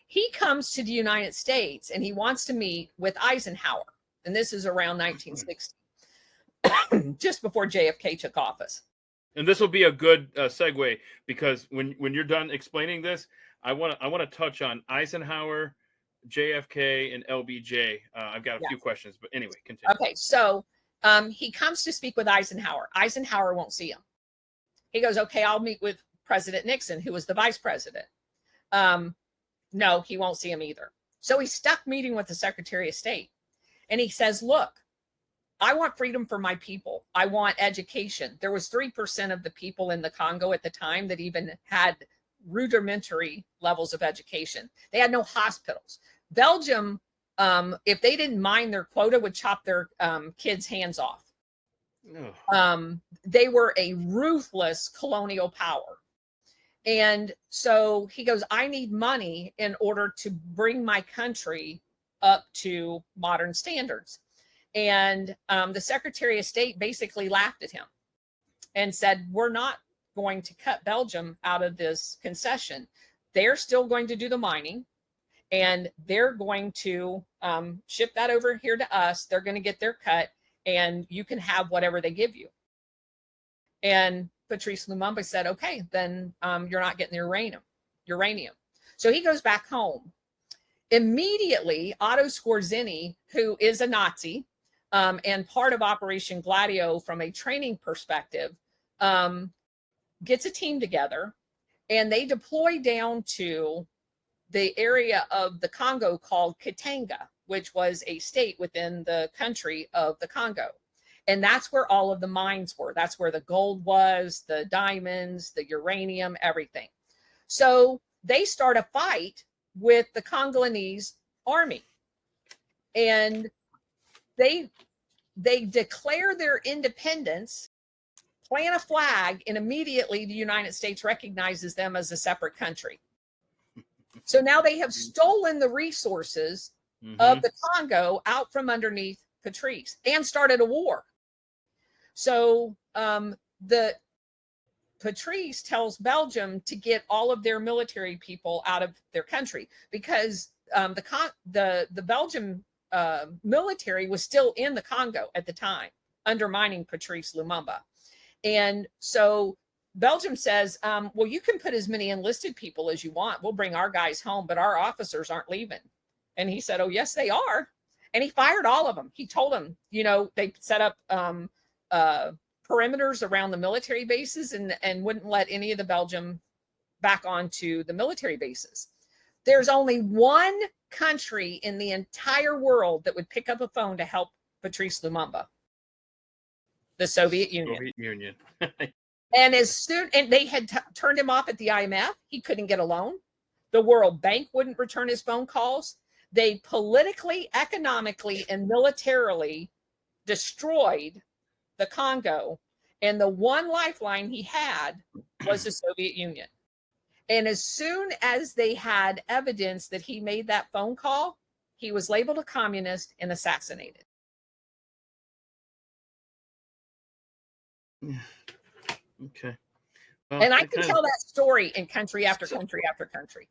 he comes to the United States and he wants to meet with Eisenhower. And this is around 1960, just before JFK took office. And this will be a good segue, because when you're done explaining this, I want to touch on Eisenhower, JFK, and LBJ. I've got a few questions, but anyway, continue. Okay, so he comes to speak with Eisenhower. Eisenhower won't see him. He goes, okay, I'll meet with President Nixon, who was the vice president. No, he won't see him either. So he's stuck meeting with the Secretary of State. And he says, look, I want freedom for my people. I want education. There was 3% of the people in the Congo at the time that even had rudimentary levels of education. They had no hospitals. Belgium, if they didn't mind their quota, would chop their kids' hands off. They were a ruthless colonial power. And so he goes, I need money in order to bring my country up to modern standards. And the Secretary of State basically laughed at him and said, we're not going to cut Belgium out of this concession. They're still going to do the mining, and they're going to ship that over here to us. They're going to get their cut, and you can have whatever they give you. And Patrice Lumumba said, okay, then you're not getting the uranium. So he goes back home. Immediately, Otto Skorzeny, who is a Nazi and part of Operation Gladio from a training perspective, gets a team together, and they deploy down to the area of the Congo called Katanga, which was a state within the country of the Congo. And that's where all of the mines were. That's where the gold was, the diamonds, the uranium, everything. So they start a fight with the Congolese army. And they declare their independence, plant a flag, and immediately the United States recognizes them as a separate country. So now they have stolen the resources of the Congo out from underneath Patrice and started a war. So the Patrice tells Belgium to get all of their military people out of their country, because the Belgian military was still in the Congo at the time, undermining Patrice Lumumba. And so Belgium says, well, you can put as many enlisted people as you want. We'll bring our guys home, but our officers aren't leaving. And he said, oh, yes, they are. And he fired all of them. He told them, they set up perimeters around the military bases and wouldn't let any of the Belgium back onto the military bases. There's only one country in the entire world that would pick up a phone to help Patrice Lumumba: the Soviet Union. And they had turned him off at the IMF. He couldn't get a loan. The World Bank wouldn't return his phone calls. They politically, economically, and militarily destroyed the Congo. And the one lifeline he had was the Soviet Union. And as soon as they had evidence that he made that phone call, he was labeled a communist and assassinated. Okay. Well, and I can tell that story in country after country after country.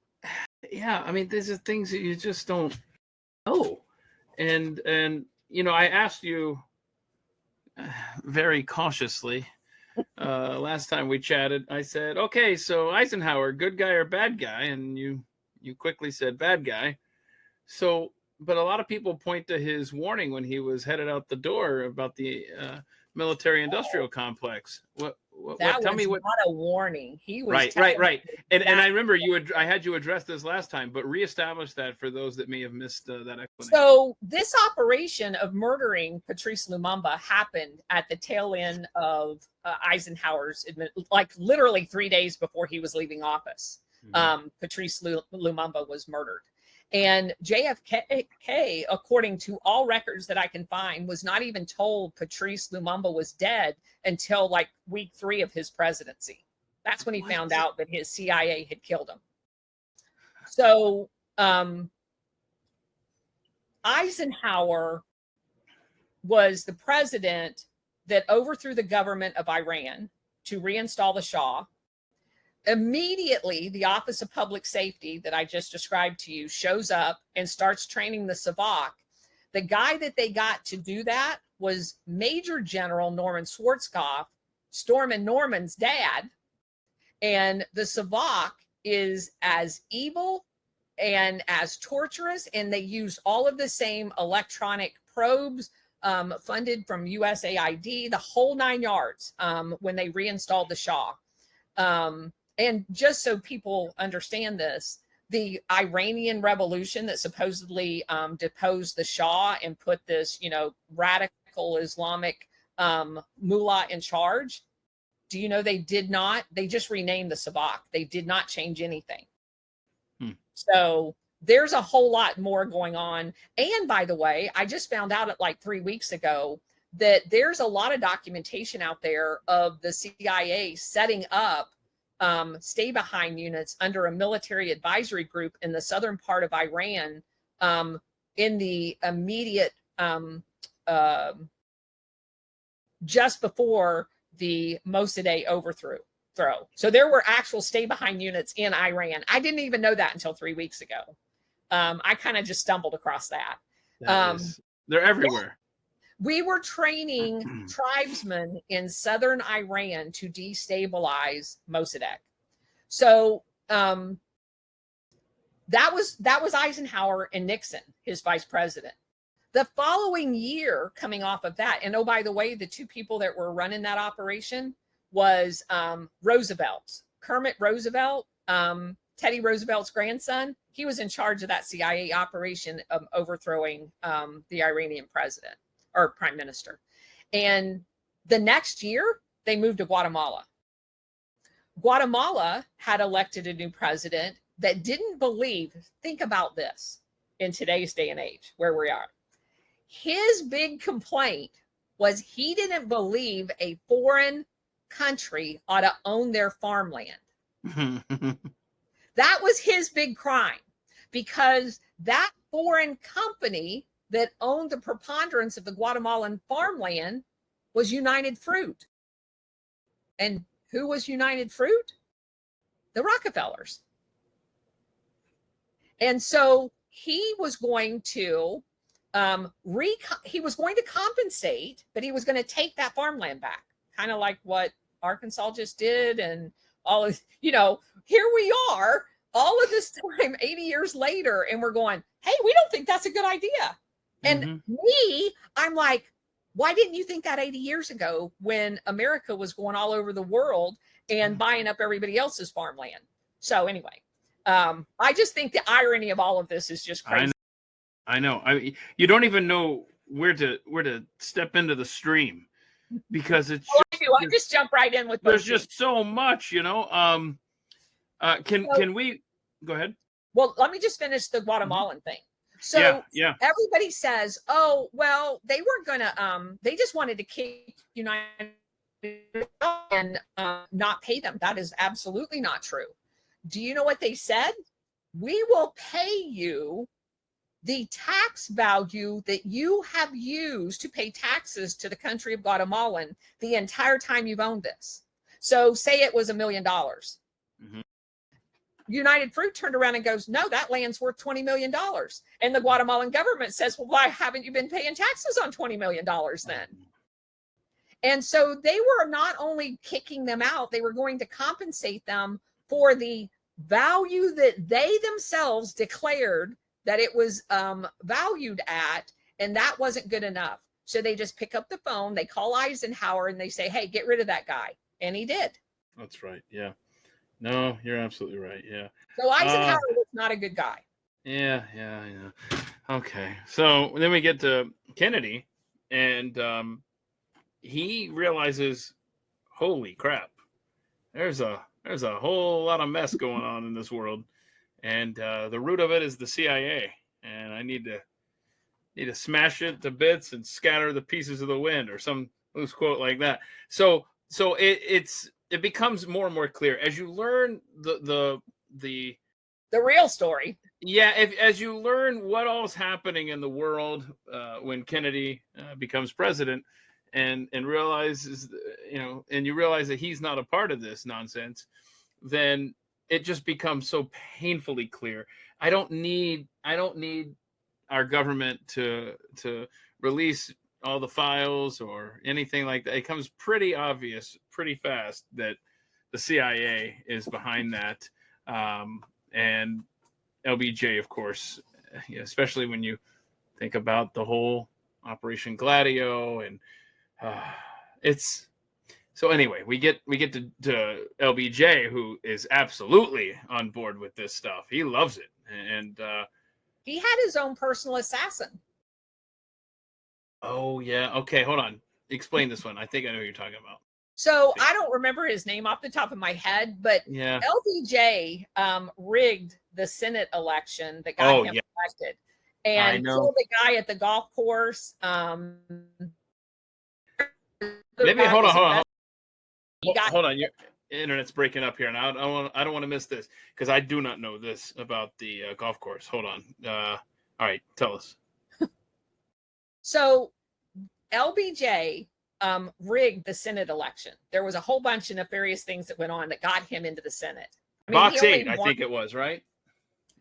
Yeah, I mean, these are things that you just don't know. And I asked you very cautiously last time we chatted. I said, okay, so Eisenhower, good guy or bad guy? And you quickly said bad guy. So but a lot of people point to his warning when he was headed out the door about the military-industrial complex. That Tell was me what. not a warning. He was Right. And I remember I had you address this last time, but reestablish that for those that may have missed that explanation. So this operation of murdering Patrice Lumumba happened at the tail end of Eisenhower's, like literally 3 days before he was leaving office. Patrice Lumumba was murdered. And JFK, according to all records that I can find, was not even told Patrice Lumumba was dead until like week 3 of his presidency. That's when he found out that his CIA had killed him. So Eisenhower was the president that overthrew the government of Iran to reinstall the Shah. Immediately, the Office of Public Safety that I just described to you shows up and starts training the Savak. The guy that they got to do that was Major General Norman Schwarzkopf, Storm and Norman's dad. And the Savak is as evil and as torturous, and they use all of the same electronic probes funded from USAID, the whole 9 yards, when they reinstalled the Shah. And just so people understand this, the Iranian revolution that supposedly deposed the Shah and put this, radical Islamic mullah in charge. Do you know they did not? They just renamed the Savak. They did not change anything. So there's a whole lot more going on. And by the way, I just found out like 3 weeks ago that there's a lot of documentation out there of the CIA setting up stay behind units under a military advisory group in the southern part of Iran in the immediate just before the Mossadegh overthrow. So there were actual stay behind units in Iran. I didn't even know that until 3 weeks ago. I kind of just stumbled across that. They're everywhere. We were training tribesmen in southern Iran to destabilize Mossadegh. So that was Eisenhower and Nixon, his vice president. The following year, coming off of that, and oh, by the way, the 2 people that were running that operation was Roosevelt, Kermit Roosevelt, Teddy Roosevelt's grandson. He was in charge of that CIA operation of overthrowing the Iranian president or prime minister. And the next year, they moved to Guatemala. Guatemala had elected a new president that didn't believe, think about this in today's day and age where we are. His big complaint was he didn't believe a foreign country ought to own their farmland. That was his big crime, because that foreign company that owned the preponderance of the Guatemalan farmland was United Fruit. And who was United Fruit? The Rockefellers. And so he was going to compensate, but he was going to take that farmland back, kind of like what Arkansas just did. And all of, here we are all of this time, 80 years later, and we're going, hey, we don't think that's a good idea. And I'm like, why didn't you think that 80 years ago when America was going all over the world and buying up everybody else's farmland? So anyway, I just think the irony of all of this is just crazy. I know. You don't even know where to step into the stream, because it's I just jump right in with there's just so much, Can we go ahead? Well, let me just finish the Guatemalan thing. So yeah. Everybody says, oh, well, they weren't going to, they just wanted to kick United and not pay them. That is absolutely not true. Do you know what they said? We will pay you the tax value that you have used to pay taxes to the country of Guatemalan the entire time you've owned this. So say it was $1 million. United Fruit turned around and goes, no, that land's worth $20 million. And the Guatemalan government says, well, why haven't you been paying taxes on $20 million then? And so they were not only kicking them out, they were going to compensate them for the value that they themselves declared that it was valued at, and that wasn't good enough. So they just pick up the phone, they call Eisenhower, and they say, hey, get rid of that guy. And he did. That's right. Yeah. No, you're absolutely right. Yeah. So Eisenhower was not a good guy. Yeah. Okay. So then we get to Kennedy, and he realizes, holy crap, there's a whole lot of mess going on in this world, and the root of it is the CIA, and I need to smash it to bits and scatter the pieces of the wind, or some loose quote like that. So it becomes more and more clear as you learn the real story. Yeah, as you learn what all's happening in the world when Kennedy becomes president, and realizes, and you realize that he's not a part of this nonsense, then it just becomes so painfully clear. I don't need our government to release all the files or anything like that. It comes pretty obvious pretty fast that the CIA is behind that, and LBJ, of course, especially when you think about the whole Operation Gladio, and it's so. Anyway, we get to LBJ, who is absolutely on board with this stuff. He loves it, and he had his own personal assassin. Oh yeah, okay, hold on. Explain this one. I think I know who you're talking about. So I don't remember his name off the top of my head, but yeah, LBJ rigged the Senate election that got him elected, and killed the guy at the golf course. Maybe hold on. Hold on, your internet's breaking up here, and I don't want to miss this, because I do not know this about the golf course. Hold on. All right, tell us. So LBJ rigged the Senate election. There was a whole bunch of nefarious things that went on that got him into the Senate. I mean, box 8, I think it was, right?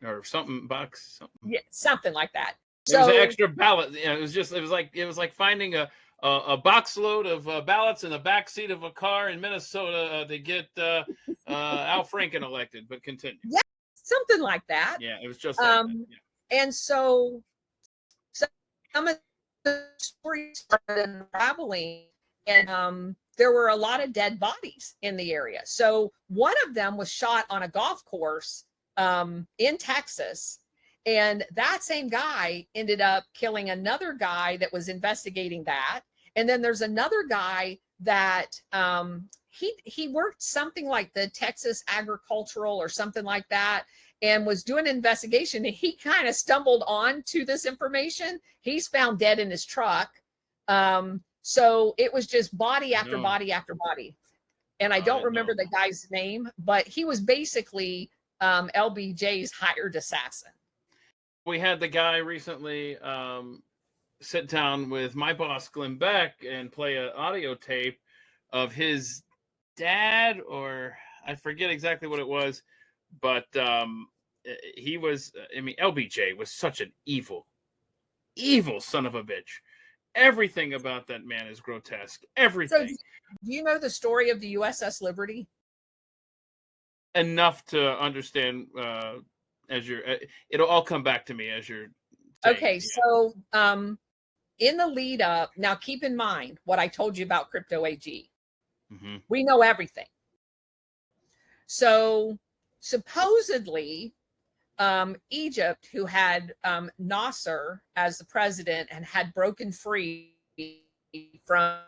Or something, box something. Yeah, something like that. It was an extra ballot. It was like finding a box load of ballots in the back seat of a car in Minnesota to get Al Franken elected. But continue. Yeah, something like that. Yeah, it was just like that. Yeah. And so some of the stories started unraveling, and there were a lot of dead bodies in the area. So one of them was shot on a golf course in Texas. And that same guy ended up killing another guy that was investigating that. And then there's another guy that he worked something like the Texas Agricultural or something like that, and was doing an investigation, and he kind of stumbled onto this information. He's found dead in his truck. So it was just body after body after body. And I don't remember the guy's name, but he was basically LBJ's hired assassin. We had the guy recently sit down with my boss, Glenn Beck, and play an audio tape of his dad, or I forget exactly what it was, but he was, LBJ was such an evil son of a bitch. Everything about that man is grotesque. Everything. So, do you know the story of the USS Liberty? Enough to understand as you're, it'll all come back to me as you're saying. Okay, so in the lead up, now keep in mind what I told you about Crypto AG. Mm-hmm. We know everything. So supposedly, Egypt, who had Nasser as the president and had broken free from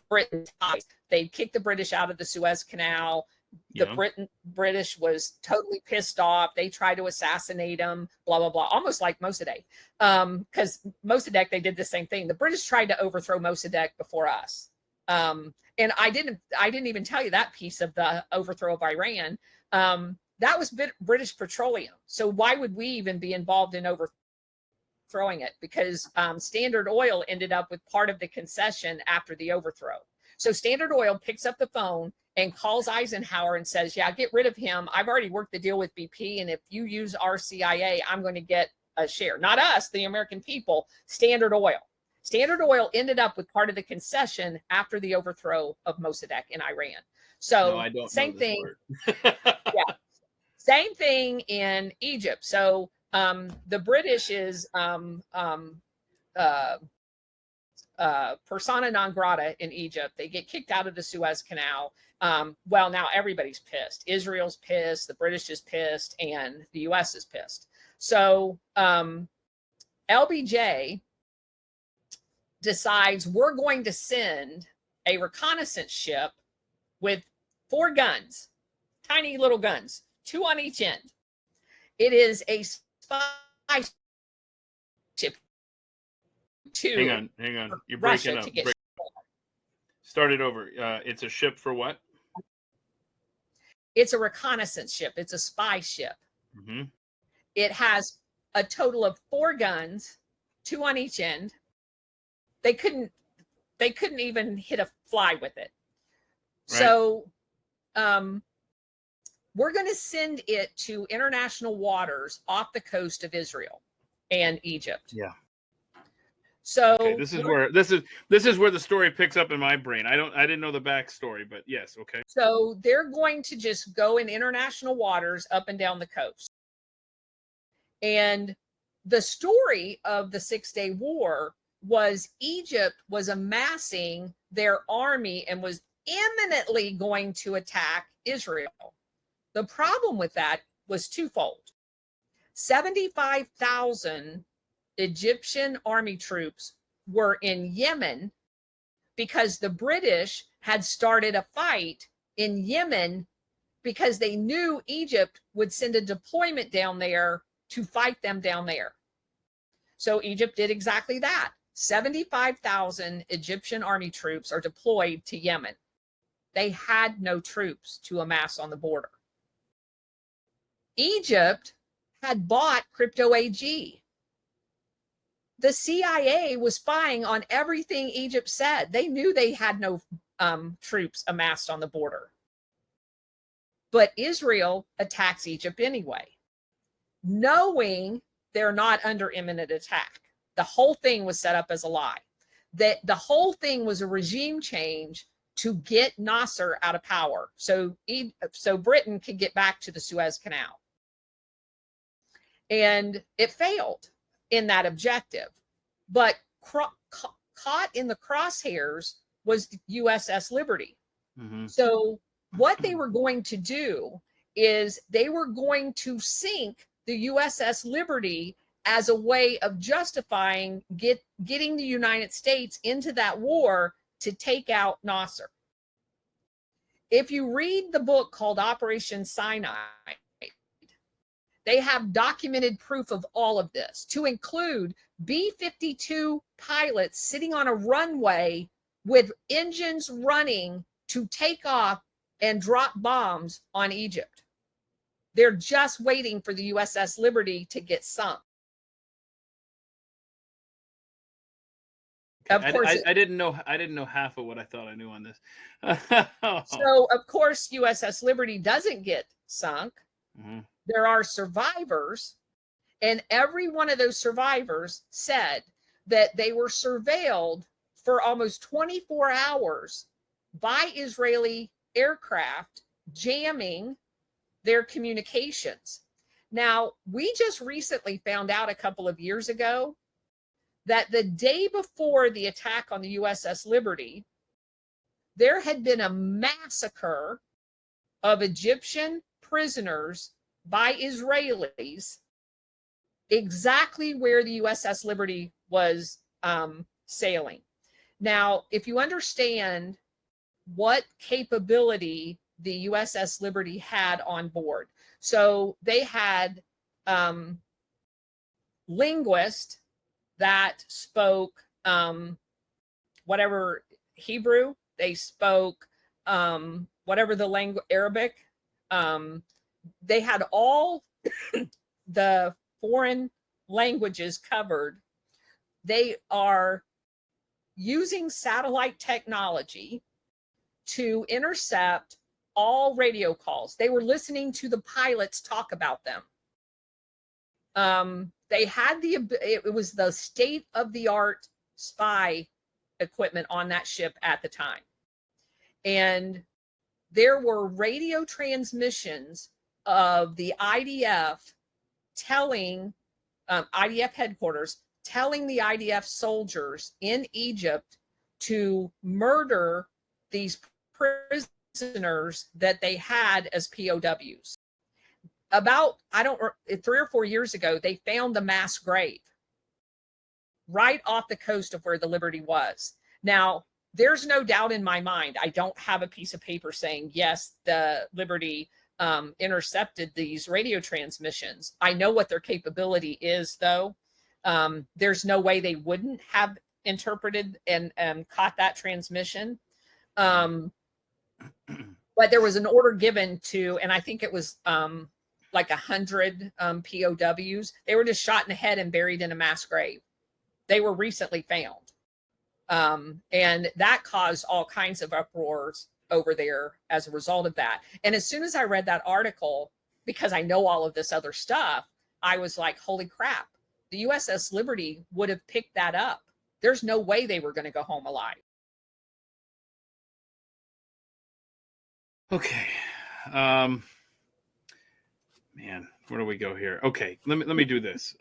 Britain ties, they'd kicked the British out of the Suez Canal. The British was totally pissed off. They tried to assassinate him, blah, blah, blah, almost like Mossadegh. Because Mossadegh, they did the same thing. The British tried to overthrow Mossadegh before us. And I didn't even tell you that piece of the overthrow of Iran. That was British Petroleum. So why would we even be involved in overthrowing it? Because Standard Oil ended up with part of the concession after the overthrow. So Standard Oil picks up the phone and calls Eisenhower and says, yeah, get rid of him. I've already worked the deal with BP. And if you use our CIA, I'm going to get a share. Not us, the American people, Standard Oil. Standard Oil ended up with part of the concession after the overthrow of Mossadegh in Iran. So same thing. Yeah. Same thing in Egypt. So the British is persona non grata in Egypt. They get kicked out of the Suez Canal. Well, now everybody's pissed. Israel's pissed, the British is pissed, and the US is pissed. So LBJ decides we're going to send a reconnaissance ship with 4 guns, tiny little guns, 2 on each end. It is a spy ship. Hang on. You're Russia breaking up. Start it over. It's a ship for what? It's a reconnaissance ship. It's a spy ship. Mm-hmm. It has a total of 4 guns, 2 on each end. They couldn't even hit a fly with it. Right. So we're going to send it to international waters off the coast of Israel and Egypt. Yeah. So okay, this is where the story picks up in my brain. I didn't know the backstory, but yes, okay. So they're going to just go in international waters up and down the coast. And the story of the 6-Day War was Egypt was amassing their army and was imminently going to attack Israel. The problem with that was twofold. 75,000 Egyptian army troops were in Yemen because the British had started a fight in Yemen because they knew Egypt would send a deployment down there to fight them down there. So Egypt did exactly that. 75,000 Egyptian army troops are deployed to Yemen. They had no troops to amass on the border. Egypt had bought crypto AG. The CIA was spying on everything Egypt said. They knew they had no troops amassed on the border. But Israel attacks Egypt anyway, knowing they're not under imminent attack. The whole thing was set up as a lie. That the whole thing was a regime change to get Nasser out of power, so Britain could get back to the Suez Canal. And it failed in that objective. But caught in the crosshairs was the USS Liberty. Mm-hmm. So what they were going to do is they were going to sink the USS Liberty as a way of justifying getting the United States into that war to take out Nasser. If you read the book called Operation Sinai, they have documented proof of all of this, to include B-52 pilots sitting on a runway with engines running to take off and drop bombs on Egypt. They're just waiting for the USS Liberty to get sunk. Of course, I didn't know half of what I thought I knew on this. So, of course, USS Liberty doesn't get sunk. Mm-hmm. There are survivors, and every one of those survivors said that they were surveilled for almost 24 hours by Israeli aircraft jamming their communications. Now, we just recently found out a couple of years ago that the day before the attack on the USS Liberty, there had been a massacre of Egyptian prisoners by Israelis exactly where the USS Liberty was sailing. Now, if you understand what capability the USS Liberty had on board, so they had linguists that spoke whatever Hebrew, they spoke whatever the language, Arabic. They had all the foreign languages covered. They are using satellite technology to intercept all radio calls. They were listening to the pilots talk about them. They had it was the state-of-the-art spy equipment on that ship at the time. And there were radio transmissions of the IDF telling IDF headquarters, telling the IDF soldiers in Egypt to murder these prisoners that they had as POWs. About, 3 or 4 years ago, they found a mass grave right off the coast of where the Liberty was. Now, there's no doubt in my mind, I don't have a piece of paper saying, yes, the Liberty intercepted these radio transmissions. I know what their capability is, though. There's no way they wouldn't have interpreted and caught that transmission. But there was an order given to, and I think it was like 100 POWs. They were just shot in the head and buried in a mass grave. They were recently found. And that caused all kinds of uproars over there as a result of that. And as soon as I read that article, because I know all of this other stuff, I was like, holy crap, the USS Liberty would have picked that up. There's no way they were going to go home alive. Okay. Man, where do we go here? Okay, let me do this.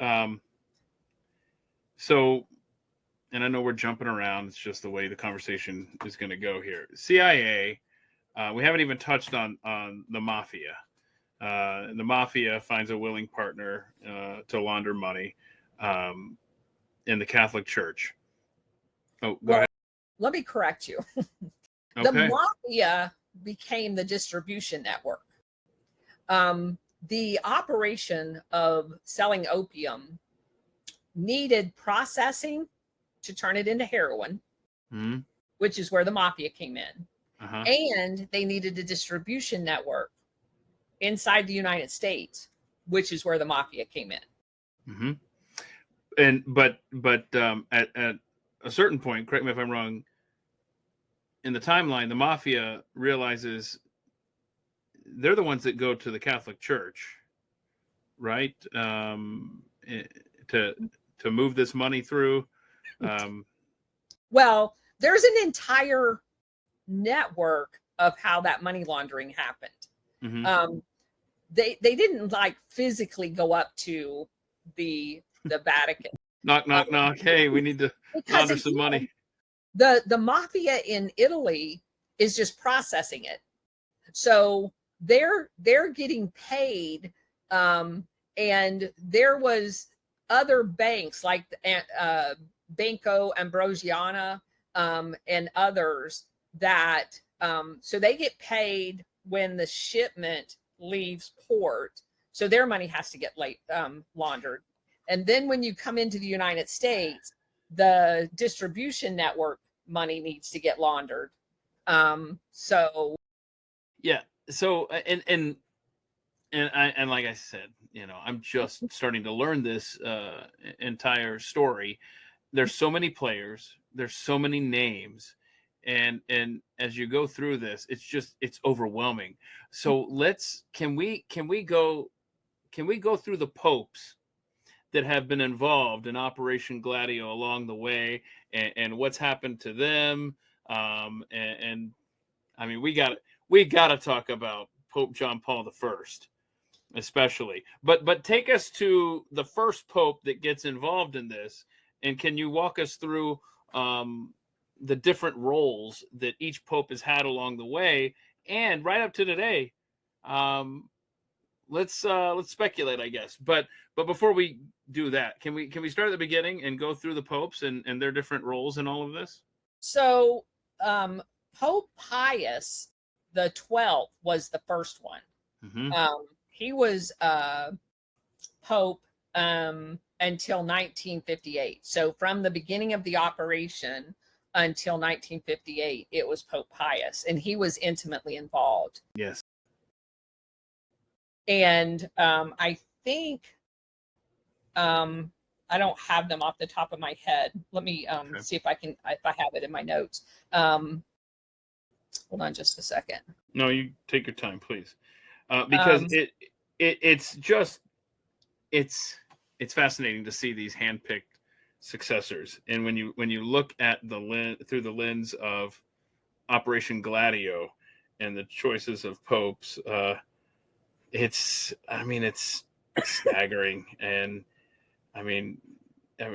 So, and I know we're jumping around. It's just the way the conversation is going to go here. CIA, we haven't even touched on the Mafia. The Mafia finds a willing partner to launder money in the Catholic Church. Oh, go ahead. Let me correct you. Okay. The Mafia became the distribution network. The operation of selling opium needed processing to turn it into heroin, which is where the Mafia came in. And they needed a distribution network inside the United States, which is where the Mafia came in. And but at a certain point, correct me if I'm wrong, in the timeline, the Mafia realizes they're the ones that go to the Catholic Church, right? To move this money through. Well, there's an entire network of how that money laundering happened. They didn't like physically go up to the Vatican. Knock, knock, knock. Hey, we need to launder some money. The Mafia in Italy is just processing it. So they're getting paid. And there was other banks like Banco Ambrosiana and others that so they get paid when the shipment leaves port. So their money has to get laundered. And then when you come into the United States, the distribution network money needs to get laundered. So yeah. So and like I said, I'm just starting to learn this entire story. There's so many players, there's so many names, and as you go through this, it's overwhelming. So can we go through the popes that have been involved in Operation Gladio along the way, and what's happened to them? And I mean, we got to talk about Pope John Paul I, especially. But take us to the first pope that gets involved in this, and can you walk us through the different roles that each pope has had along the way, and right up to today? Let's speculate, I guess. But before we do that, can we start at the beginning and go through the popes and their different roles in all of this? So Pope Pius the 12th was the first one. He was Pope until 1958. So from the beginning of the operation until 1958, it was Pope Pius, and he was intimately involved. Yes. And I think I don't have them off the top of my head. Let me see if I have it in my notes. Hold on just a second. No, you take your time, please. Because it's fascinating to see these handpicked successors. And when you look at through the lens of Operation Gladio and the choices of popes, it's staggering. And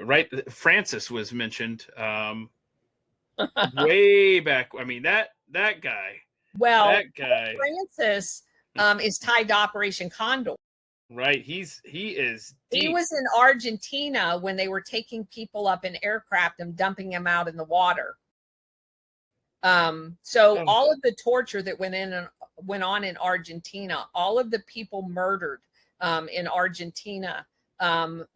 right, Francis was mentioned way back. That guy. Well, That guy. Francis is tied to Operation Condor. Right. He is deep. He was in Argentina when they were taking people up in aircraft and dumping them out in the water. So all of the torture that went on in Argentina, all of the people murdered in Argentina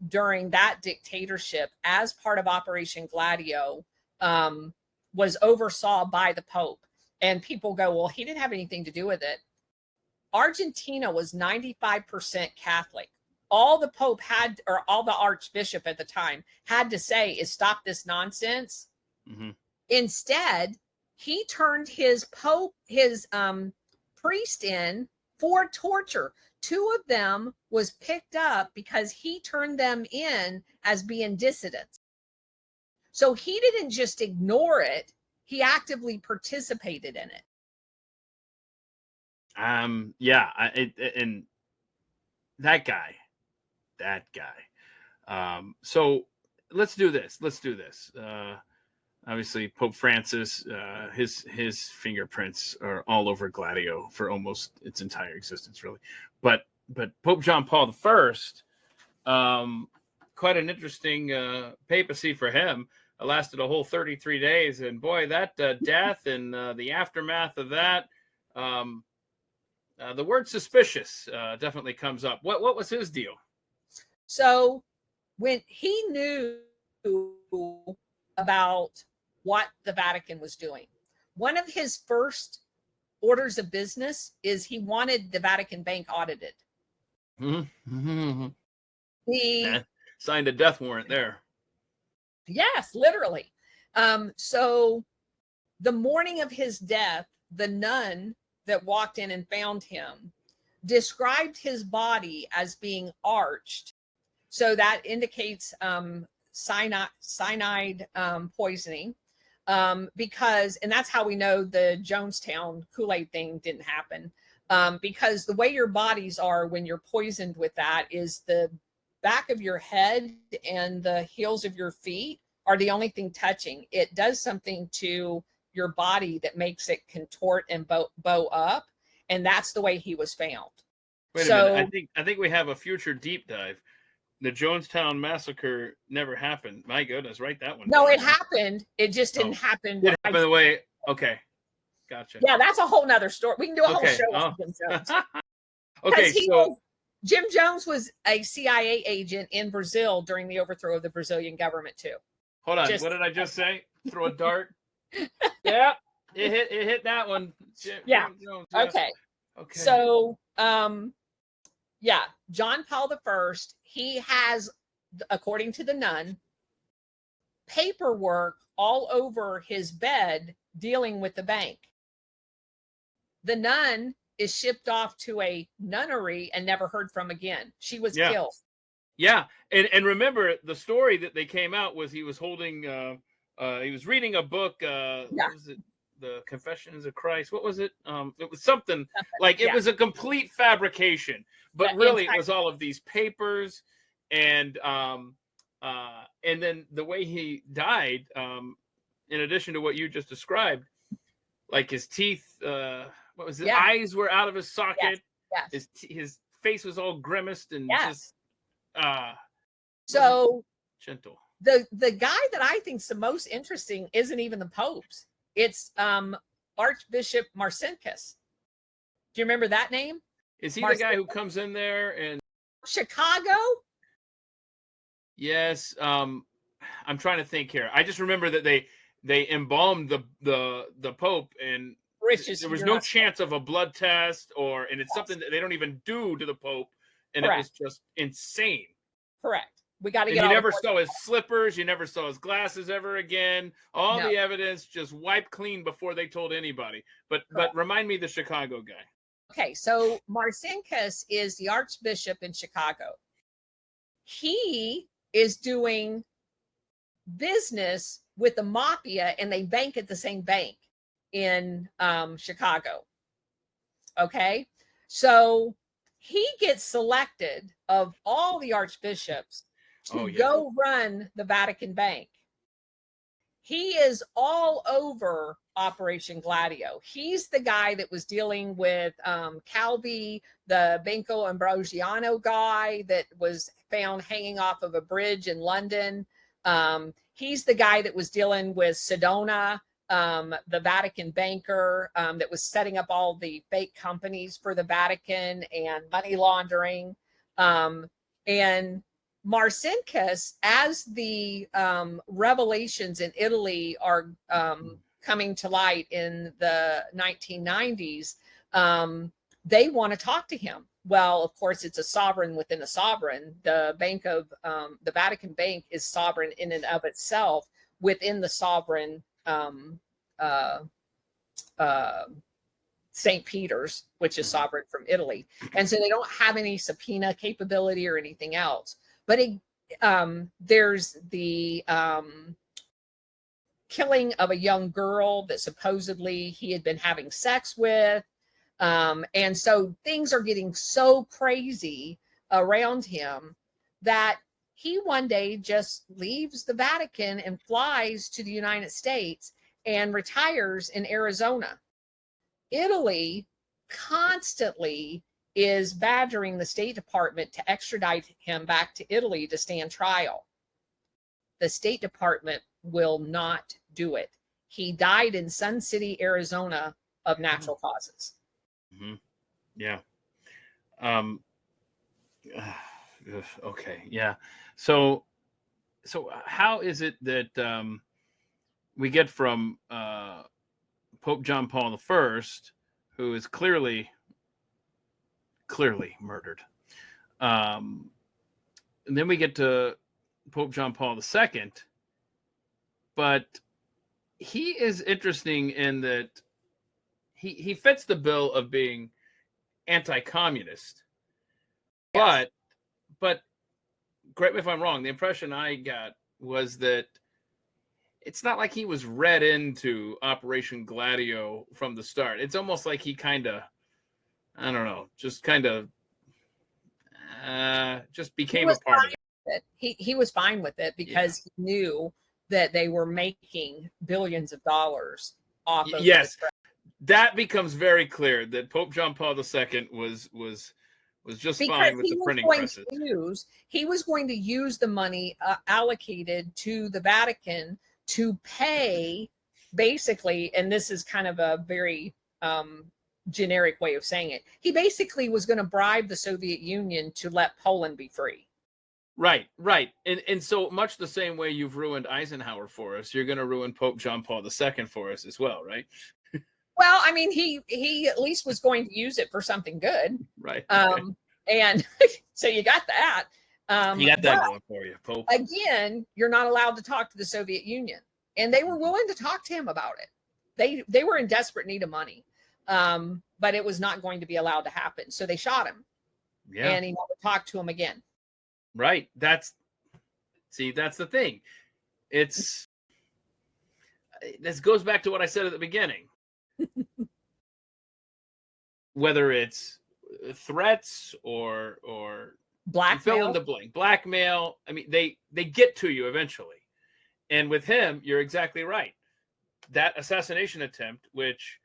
during that dictatorship as part of Operation Gladio was oversaw by the Pope. And people go, well, he didn't have anything to do with it. Argentina was 95% Catholic. All the Pope had, or all the Archbishop at the time had to say is stop this nonsense. Mm-hmm. Instead, he turned his priest in for torture. 2 of them was picked up because he turned them in as being dissidents. So he didn't just ignore it, he actively participated in it. And that guy. So let's do this. Obviously, Pope Francis, his fingerprints are all over Gladio for almost its entire existence, really. But Pope John Paul I, quite an interesting papacy for him. It lasted a whole 33 days, and boy, that death and the aftermath of that, the word suspicious definitely comes up. What was his deal? So when he knew about what the Vatican was doing, one of his first orders of business is he wanted the Vatican bank audited. Mm-hmm. He signed a death warrant there. Yes, literally. So the morning of his death, the nun that walked in and found him described his body as being arched. So that indicates cyanide poisoning, because, and that's how we know the Jonestown Kool-Aid thing didn't happen, because the way your bodies are when you're poisoned with that is the back of your head and the heels of your feet are the only thing touching. It does something to your body that makes it contort and bow up, and that's the way he was found. Wait a minute. I think we have a future deep dive. The Jonestown massacre never happened. My goodness, write that one. No, down. It happened. It just didn't happen. It happened the way. Okay, gotcha. Yeah, that's a whole nother story. We can do a whole show on Jim Jones. Okay, so Jim Jones was a CIA agent in Brazil during the overthrow of the Brazilian government too. Hold on. What did I just say? Throw a dart. Yeah, it hit that one. Jim Jones, yeah. Okay. So, yeah, John Paul I, he has, according to the nun, paperwork all over his bed dealing with the bank. The nun is shipped off to a nunnery and never heard from again. She was killed. Yeah, and remember the story that they came out was he was holding, he was reading a book. What was it? The Confessions of Christ. What was it? It was something like it was a complete fabrication, but really it was all of these papers, and then the way he died. In addition to what you just described, like his teeth, what was it? Eyes were out of his socket. Yes. His face was all grimaced and just. So gentle. The guy that I think is the most interesting isn't even the Pope's. It's Archbishop Marcinkus. Do you remember that name? Is he the guy who comes in there and Chicago? Yes. I'm trying to think here. I just remember that they embalmed the Pope, and there was no chance of a blood test, and it's something that they don't even do to the Pope, and it was just insane. Correct. We got to get. You never saw his slippers. You never saw his glasses ever again. All the evidence just wiped clean before they told anybody. But remind me the Chicago guy. Okay, so Marcinkus is the Archbishop in Chicago. He is doing business with the Mafia, and they bank at the same bank in Chicago. Okay, so he gets selected of all the archbishops to go run the Vatican Bank. He is all over Operation Gladio. He's the guy that was dealing with Calvi, the Banco Ambrosiano guy that was found hanging off of a bridge in London. He's the guy that was dealing with Sedona, the Vatican banker that was setting up all the fake companies for the Vatican and money laundering. And Marcinkus, as the revelations in Italy are coming to light in the 1990s, they want to talk to him. Well, of course, it's a sovereign within a sovereign. The the Vatican Bank is sovereign in and of itself within the sovereign St. Peter's, which is sovereign from Italy. And so they don't have any subpoena capability or anything else. But there's the killing of a young girl that supposedly he had been having sex with. And so things are getting so crazy around him that he one day just leaves the Vatican and flies to the United States and retires in Arizona. Italy constantly is badgering the State Department to extradite him back to Italy to stand trial. The State Department will not do it. He died in Sun City, Arizona, of natural causes. Mm-hmm. Yeah. Okay. Yeah. So how is it that we get from Pope John Paul I, who is clearly murdered, and then we get to Pope John Paul II, but he is interesting in that he fits the bill of being anti-communist, yes. But correct me if I'm wrong, the impression I got was that it's not like he was read into Operation Gladio from the start. It's almost like he kind of, I don't know, just kind of just became a part of it. He was fine with it because he knew that they were making billions of dollars off of yes. That becomes very clear that Pope John Paul II was just because fine with the printing presses. He was going to use the money allocated to the Vatican to pay, basically, and this is kind of a very generic way of saying it. He basically was going to bribe the Soviet Union to let Poland be free. Right. And so much the same way you've ruined Eisenhower for us, you're going to ruin Pope John Paul II for us as well, right? Well, I mean, he at least was going to use it for something good. Right. And so you got that. You got that going for you, Pope. Again, you're not allowed to talk to the Soviet Union. And they were willing to talk to him about it. They were in desperate need of money. But it was not going to be allowed to happen. So they shot him. Yeah. And he never talked to him again. Right. That's the thing. This goes back to what I said at the beginning. Whether it's threats or blackmail, fill in the blank, blackmail. I mean, they get to you eventually. And with him, you're exactly right. That assassination attempt, which,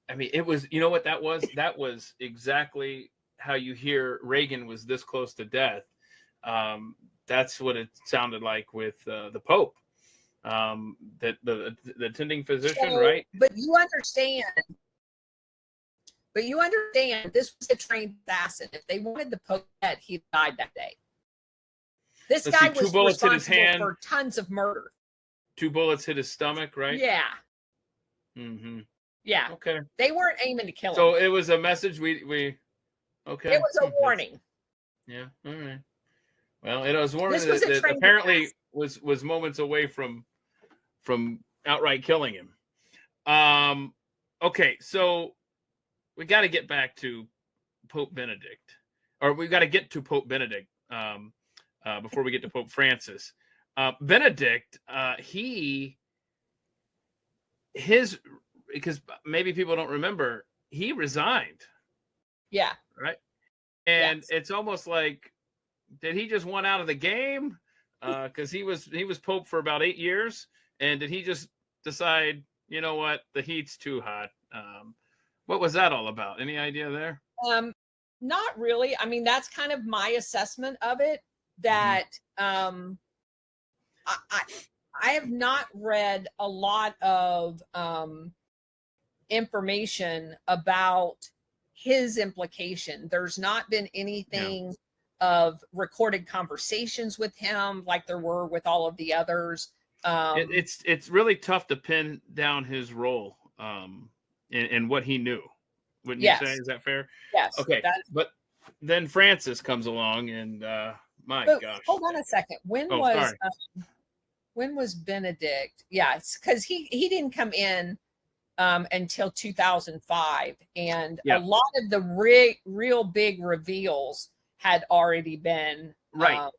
I mean, it was, you know what that was? That was exactly how you hear Reagan was this close to death. That's what it sounded like with the Pope. That the attending physician, right? But you understand this was a trained assassin. If they wanted the Pope dead, he died that day. This guy was responsible for tons of murder. 2 bullets hit his stomach, right? Yeah. Mm-hmm. Yeah. Okay. They weren't aiming to kill him. So it was a message we okay. It was a warning. Yeah. All right. Well, it was warning that apparently was moments away from outright killing him. Okay, so we got to get back to Pope Benedict, or we got to get to Pope Benedict before we get to Pope Francis. Benedict, because maybe people don't remember, he resigned. Yeah. Right. And it's almost like, did he just want out of the game? Because he was Pope for about 8 years, and did he just decide, you know what, the heat's too hot? What was that all about? Any idea there? Not really. I mean, that's kind of my assessment of it. That I have not read a lot of information about his implication. There's not been anything of recorded conversations with him like there were with all of the others. It's really tough to pin down his role and what he knew. Wouldn't you say? Is that fair? Yes. Okay. But then Francis comes along, and my gosh. Hold on a second. When was Benedict? Yeah, it's because he didn't come in until 2005, and a lot of the real big reveals had already been right.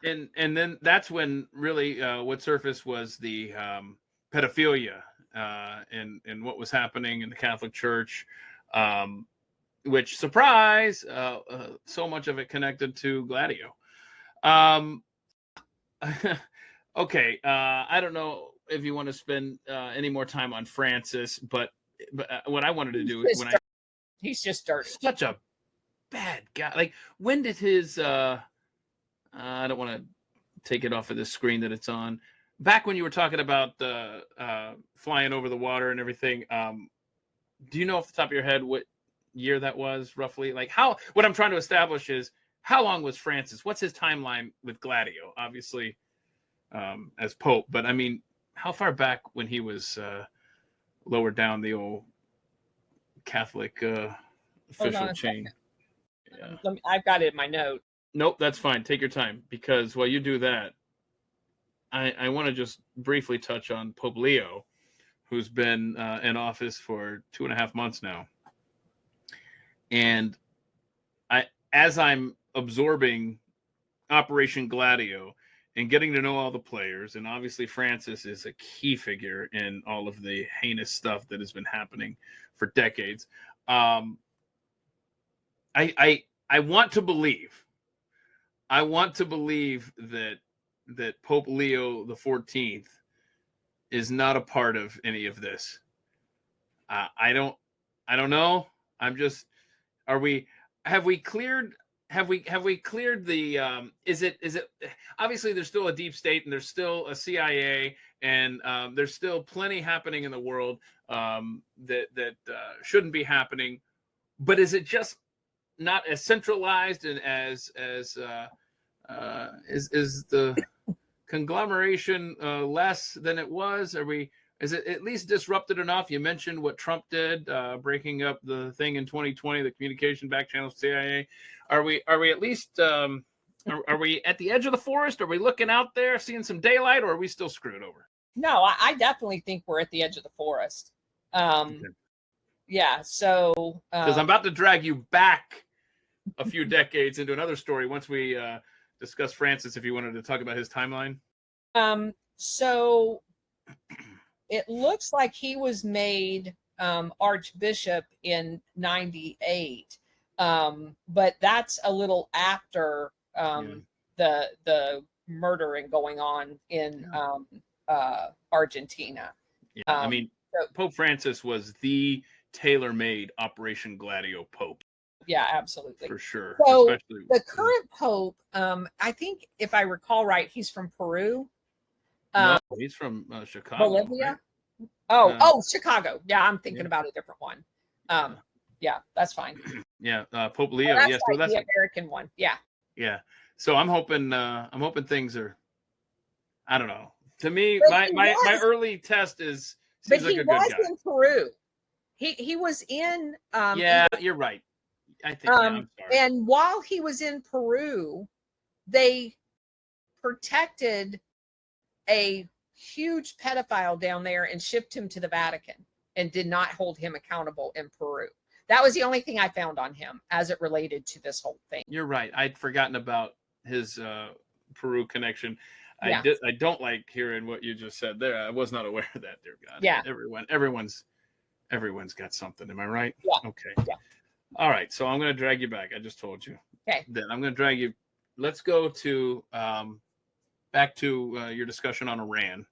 And then that's when really what surfaced was the pedophilia and what was happening in the Catholic Church, which, surprise, so much of it connected to Gladio. Okay, I don't know if you want to spend any more time on Francis, but what I wanted to do is he's just dirty. Such a bad guy. Like, when did his I don't want to take it off of this screen that it's on. Back when you were talking about flying over the water and everything, do you know off the top of your head what year that was roughly? Like, what I'm trying to establish is, how long was Francis? What's his timeline with Gladio? Obviously, as Pope, but I mean, how far back when he was lower down the old Catholic official chain? Yeah. I've got it in my note. Nope, that's fine. Take your time, because while you do that, I want to just briefly touch on Pope Leo, who's been in office for 2.5 months now. And as I'm absorbing Operation Gladio and getting to know all the players, and obviously Francis is a key figure in all of the heinous stuff that has been happening for decades. I want to believe that Pope Leo XIV is not a part of any of this. I don't know. Have we cleared the is it obviously there's still a deep state, and there's still a CIA, and there's still plenty happening in the world that shouldn't be happening, but is it just not as centralized and as is the conglomeration less than it was? Is it at least disrupted enough? You mentioned what Trump did, breaking up the thing in 2020, the communication back channels, CIA. Are we at least are we at the edge of the forest? Are we looking out there, seeing some daylight, or are we still screwed over? No, I definitely think we're at the edge of the forest. Okay. Yeah. So because I'm about to drag you back a few decades into another story once we discuss Francis, if you wanted to talk about his timeline. So it looks like he was made Archbishop in 98, but that's a little after the murdering going on in Argentina. Yeah, I mean, Pope Francis was the tailor-made Operation Gladio Pope. Yeah, absolutely. For sure. So the current Pope, I think if I recall right, he's from Peru. No, he's from Chicago. Bolivia? Right? Chicago. Yeah, I'm thinking about a different one. Yeah, that's fine. Yeah, Pope Leo. That's right, that's the American one. Yeah. Yeah. So I'm hoping things are, I don't know. To me, my early test is seems like a good guy. But he was in Peru. He was in you're right. I think I'm sorry. And while he was in Peru, they protected a huge pedophile down there and shipped him to the Vatican and did not hold him accountable in Peru. That was the only thing I found on him as it related to this whole thing. You're right. I'd forgotten about his Peru connection. I don't like hearing what you just said there. I was not aware of that, dear God. Yeah. Everyone's got something. Am I right? Yeah. Okay. Yeah. All right, so I'm going to drag you back. I just told you. Okay. Then I'm going to drag you. Let's go to back to your discussion on Iran.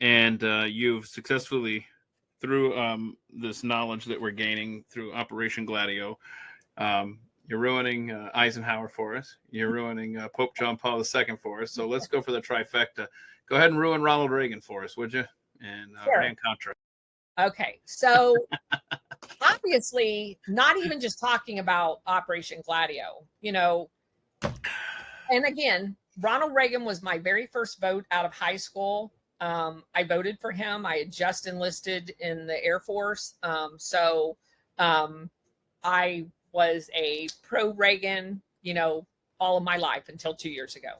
And you've successfully, through this knowledge that we're gaining through Operation Gladio, you're ruining Eisenhower for us. You're ruining Pope John Paul II for us. So let's go for the trifecta. Go ahead and ruin Ronald Reagan for us, would you? And Sure. Iran-Contra. Okay, so obviously, not even just talking about Operation Gladio, and again, Ronald Reagan was my very first vote out of high school. I voted for him. I had just enlisted in the Air Force. So I was a pro-Reagan, all of my life until 2 years ago.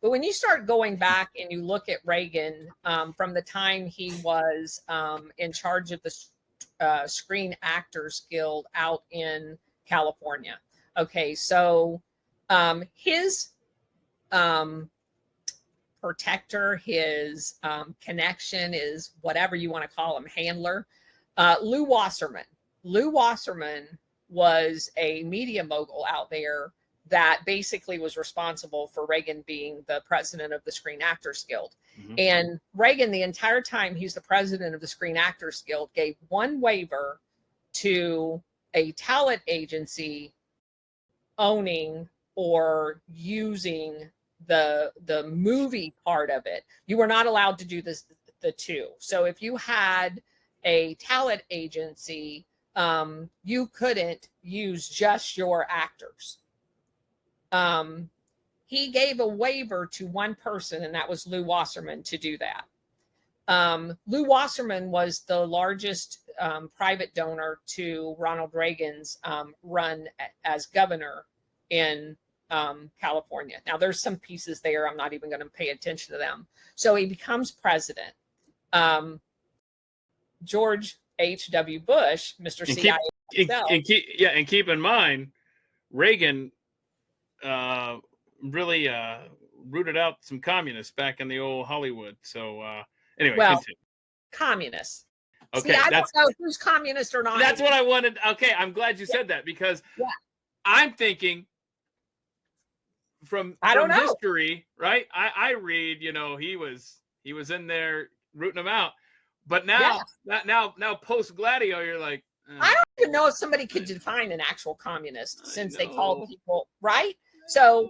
But when you start going back and you look at Reagan from the time he was in charge of the Screen Actors Guild out in California. Okay, so his protector, his connection is whatever you want to call him, handler, Lew Wasserman. Lew Wasserman was a media mogul out there that basically was responsible for Reagan being the president of the Screen Actors Guild. Mm-hmm. And Reagan, the entire time he's the president of the Screen Actors Guild, gave one waiver to a talent agency owning or using the movie part of it. You were not allowed to do this, the two. So if you had a talent agency, you couldn't use just your actors. He gave a waiver to one person, and that was Lew Wasserman, to do that. Lew Wasserman was the largest private donor to Ronald Reagan's run as governor in California. Now, there's some pieces there. I'm not even going to pay attention to them. So he becomes president. George H.W. Bush, Mr. CIA. And keep in mind, Reagan really rooted out some communists back in the old Hollywood. So anyway, continue. Communists. Okay, see, I don't know who's communist or not. That's what I wanted. Okay, I'm glad you said that, because I'm thinking from history, right? I read, he was in there rooting them out, but now post Gladio, you're like, I don't even know if somebody could define an actual communist, since they called people, right? So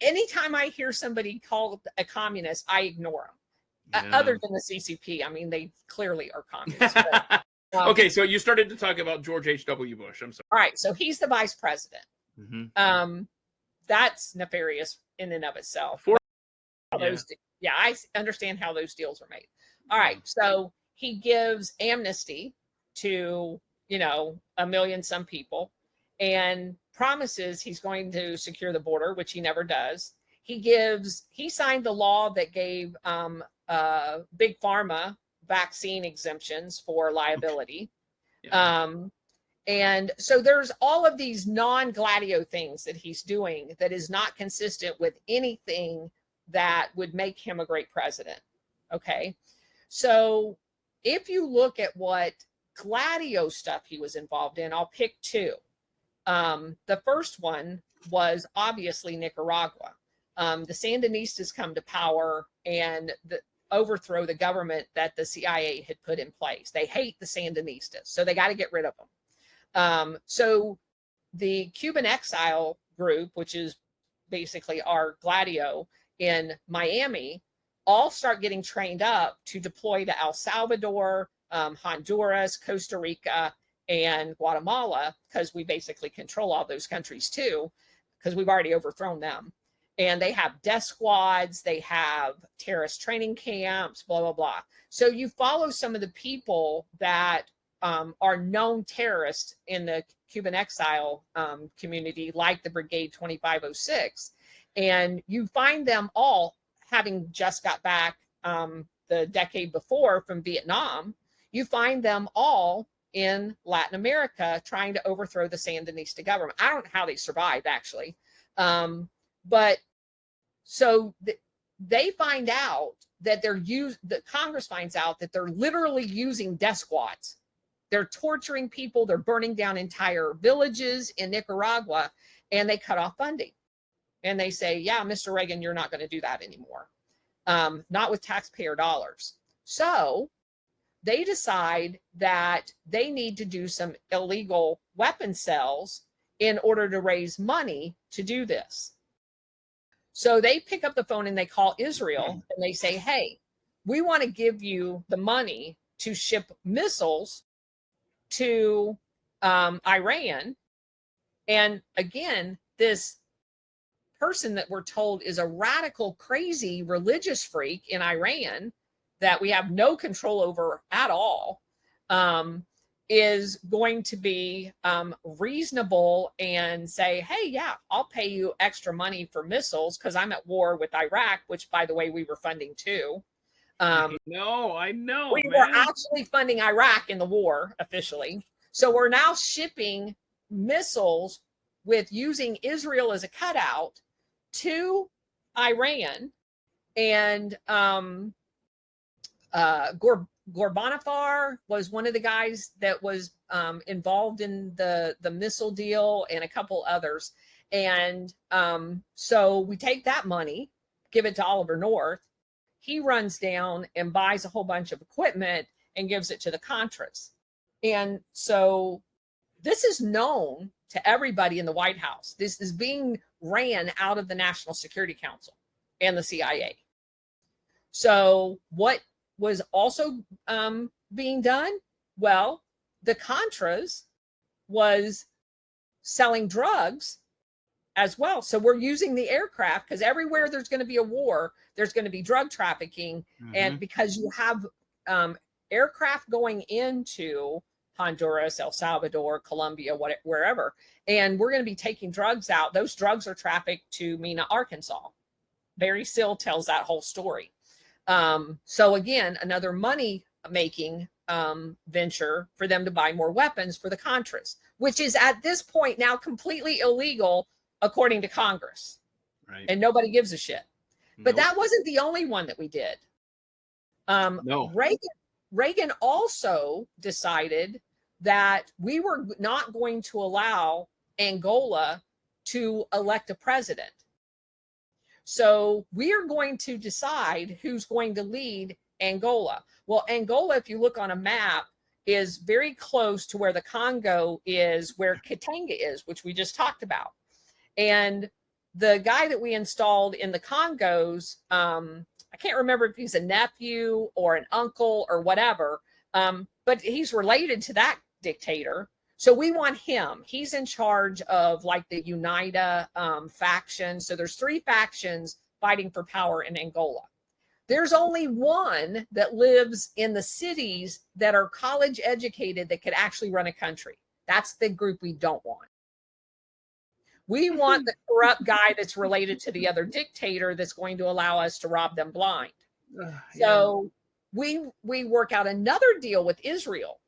anytime I hear somebody called a communist, I ignore them. Other than the CCP, I mean, they clearly are communists. But, okay, so you started to talk about George H.W. Bush. I'm sorry. All right, so he's the vice president. Mm-hmm. That's nefarious in and of itself. I understand how those deals are made. All right, so he gives amnesty to 1 million some people, and promises he's going to secure the border, which he never does. He signed the law that gave big pharma vaccine exemptions for liability. And so there's all of these non-Gladio things that he's doing that is not consistent with anything that would make him a great president. Okay. So if you look at what Gladio stuff he was involved in, I'll pick two. The first one was obviously Nicaragua. The Sandinistas come to power and overthrow the government that the CIA had put in place. They hate the Sandinistas, so they got to get rid of them. So the Cuban exile group, which is basically our Gladio in Miami, all start getting trained up to deploy to El Salvador, Honduras, Costa Rica, and Guatemala, because we basically control all those countries too, because we've already overthrown them. And they have death squads, they have terrorist training camps, blah, blah, blah. So you follow some of the people that are known terrorists in the Cuban exile community, like the Brigade 2506, and you find them all having just got back the decade before from Vietnam. You find them all in Latin America trying to overthrow the Sandinista government. I don't know how they survived, actually. But so they find out that the Congress finds out that they're literally using death squads. they're torturing people. They're burning down entire villages in Nicaragua, and they cut off funding. And they say, yeah, Mr. Reagan, you're not going to do that anymore. Not with taxpayer dollars. So they decide that they need to do some illegal weapon sales in order to raise money to do this. So they pick up the phone and they call Israel and they say, hey, we want to give you the money to ship missiles to Iran. And again, this person that we're told is a radical, crazy religious freak in Iran that we have no control over at all, is going to be reasonable and say, hey, yeah, I'll pay you extra money for missiles because I'm at war with Iraq, which, by the way, we were funding too. I know. We were actually funding Iraq in the war officially. So we're now shipping missiles with using Israel as a cutout to Iran. And Gorbanifar was one of the guys that was involved in the missile deal, and a couple others. And so we take that money, give it to Oliver North. He runs down and buys a whole bunch of equipment and gives it to the Contras. And so this is known to everybody in the White House. This is being ran out of the National Security Council and the CIA. So what was also being done? Well, the Contras was selling drugs as well. So we're using the aircraft because everywhere there's going to be a war, there's going to be drug trafficking. And because you have aircraft going into Honduras, El Salvador, Colombia, wherever, and we're going to be taking drugs out. Those drugs are trafficked to Mena, Arkansas. Barry Seal tells that whole story. So again, another money making venture for them to buy more weapons for the Contras, which is at this point now completely illegal according to Congress. Right. And nobody gives a shit. But Nope. that wasn't the only one that we did. No. Reagan also decided that we were not going to allow Angola to elect a president. So we are going to decide who's going to lead Angola. Well, Angola, if you look on a map, is very close to where the Congo is, where Katanga is, which we just talked about. And the guy that we installed in the Congos, I can't remember if he's a nephew or an uncle or whatever, but he's related to that dictator. So we want him. He's in charge of like the UNITA faction. So there's 3 factions fighting for power in Angola. There's only one that lives in the cities that are college educated that could actually run a country. That's the group we don't want. We want the corrupt guy that's related to the other dictator that's going to allow us to rob them blind. So we work out another deal with Israel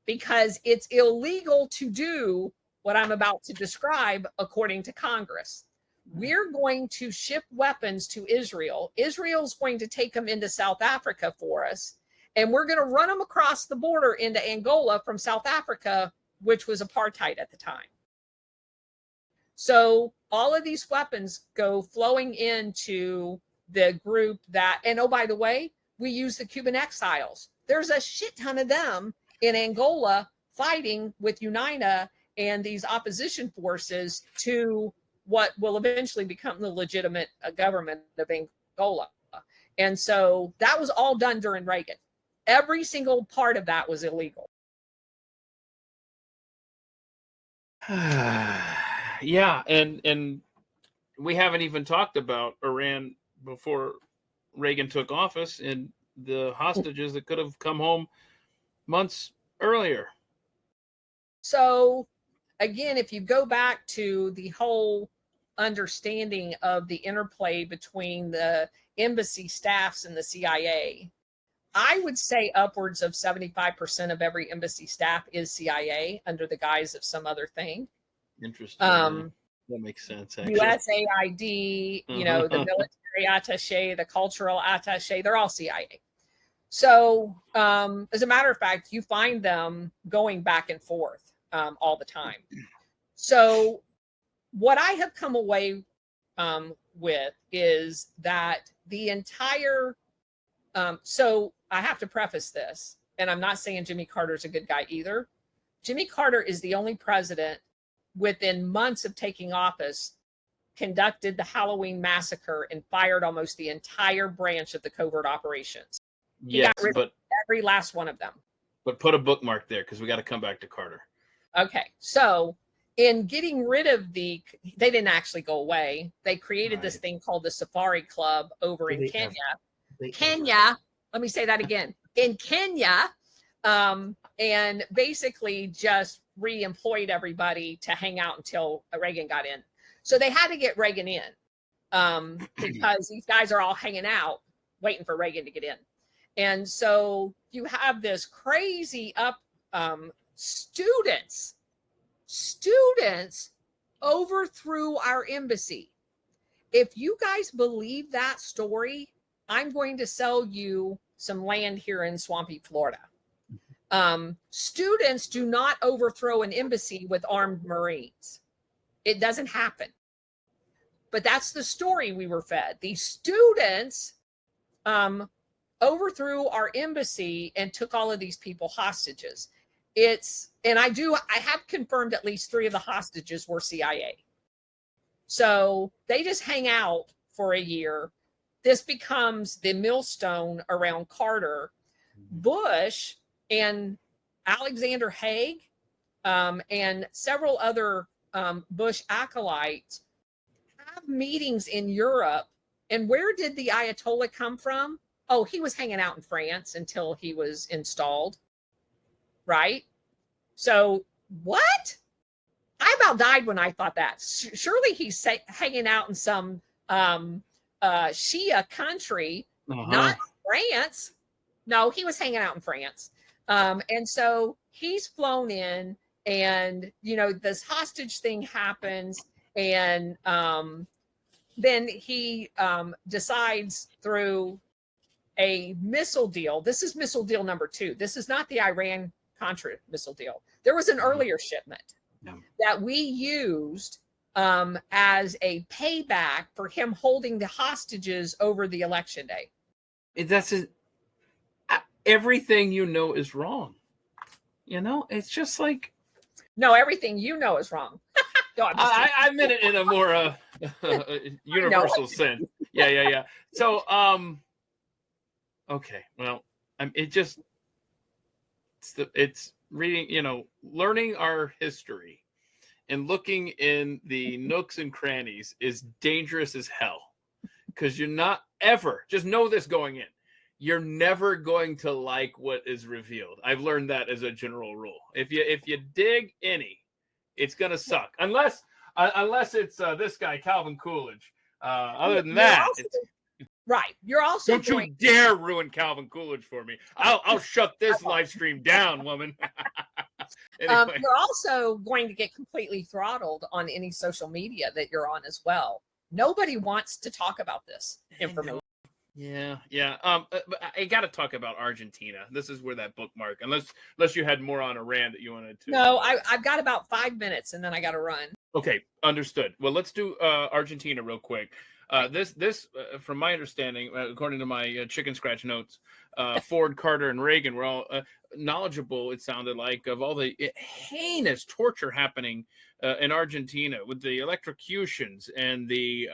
because it's illegal to do what I'm about to describe according to Congress. We're going to ship weapons to Israel. Israel's going to take them into South Africa for us, and we're going to run them across the border into Angola from South Africa, which was apartheid at the time. So all of these weapons go flowing into the group that, and oh, by the way, we use the Cuban exiles. There's a shit ton of them in Angola fighting with UNITA and these opposition forces to what will eventually become the legitimate government of Angola. And so that was all done during Reagan. Every single part of that was illegal. Yeah, and we haven't even talked about Iran before Reagan took office and the hostages that could have come home months earlier. So again, if you go back to the whole understanding of the interplay between the embassy staffs and the CIA, I would say upwards of 75% of every embassy staff is CIA under the guise of some other thing. Interesting. That makes sense. Actually. USAID, you know, the military attaché, the cultural attaché, they're all CIA. So, as a matter of fact, you find them going back and forth all the time. So, what I have come away with is that the entire, so I have to preface this, and I'm not saying Jimmy Carter's a good guy either. Jimmy Carter is the only president within months of taking office conducted the Halloween massacre and fired almost the entire branch of the covert operations. He Yes, got rid of every last one of them. But put a bookmark there because we got to come back to Carter. Okay, so in getting rid of they didn't actually go away. They created this thing called the Safari Club over in Kenya. Kenya, let me say that again. In Kenya, and basically just re-employed everybody to hang out until Reagan got in. So they had to get Reagan in because these guys are all hanging out waiting for Reagan to get in. And so you have this crazy students overthrew our embassy. If you guys believe that story, I'm going to sell you some land here in swampy Florida. Students do not overthrow an embassy with armed Marines. It doesn't happen. But that's the story we were fed. These students overthrew our embassy and took all of these people hostages. I have confirmed at least 3 of the hostages were CIA. So they just hang out for a year. This becomes the millstone around Carter. Bush and Alexander Haig and several other Bush acolytes have meetings in Europe. And where did the Ayatollah come from? Oh, he was hanging out in France until he was installed. Right? So what? I about died when I thought that. Surely he's hanging out in some Shia country, not France. No, he was hanging out in France. And so he's flown in, and this hostage thing happens, and then he decides through a missile deal. This is missile deal number 2. This is not the Iran-Contra missile deal. There was an earlier shipment that we used as a payback for him holding the hostages over the election day. Everything is wrong. It's just like, no, everything is wrong. No, I meant it in a more universal sense. Yeah. So, okay. Well, it's reading, learning our history and looking in the nooks and crannies is dangerous as hell, because you're not ever, just know this going in, you're never going to like what is revealed. I've learned that as a general rule. If you dig any, it's gonna suck, unless it's this guy Calvin Coolidge. Other than that, right. You're also don't you dare ruin Calvin Coolidge for me. I'll shut this live stream down, woman. Anyway. You're also going to get completely throttled on any social media that you're on as well. Nobody wants to talk about this information. Yeah. But I got to talk about Argentina. This is where that bookmark, unless you had more on Iran that you wanted to. No, I've got about 5 minutes and then I got to run. Okay, understood. Well, let's do Argentina real quick. This, from my understanding, according to my chicken scratch notes, Ford, Carter, and Reagan were all knowledgeable, it sounded like, of all the heinous torture happening in Argentina with the electrocutions and the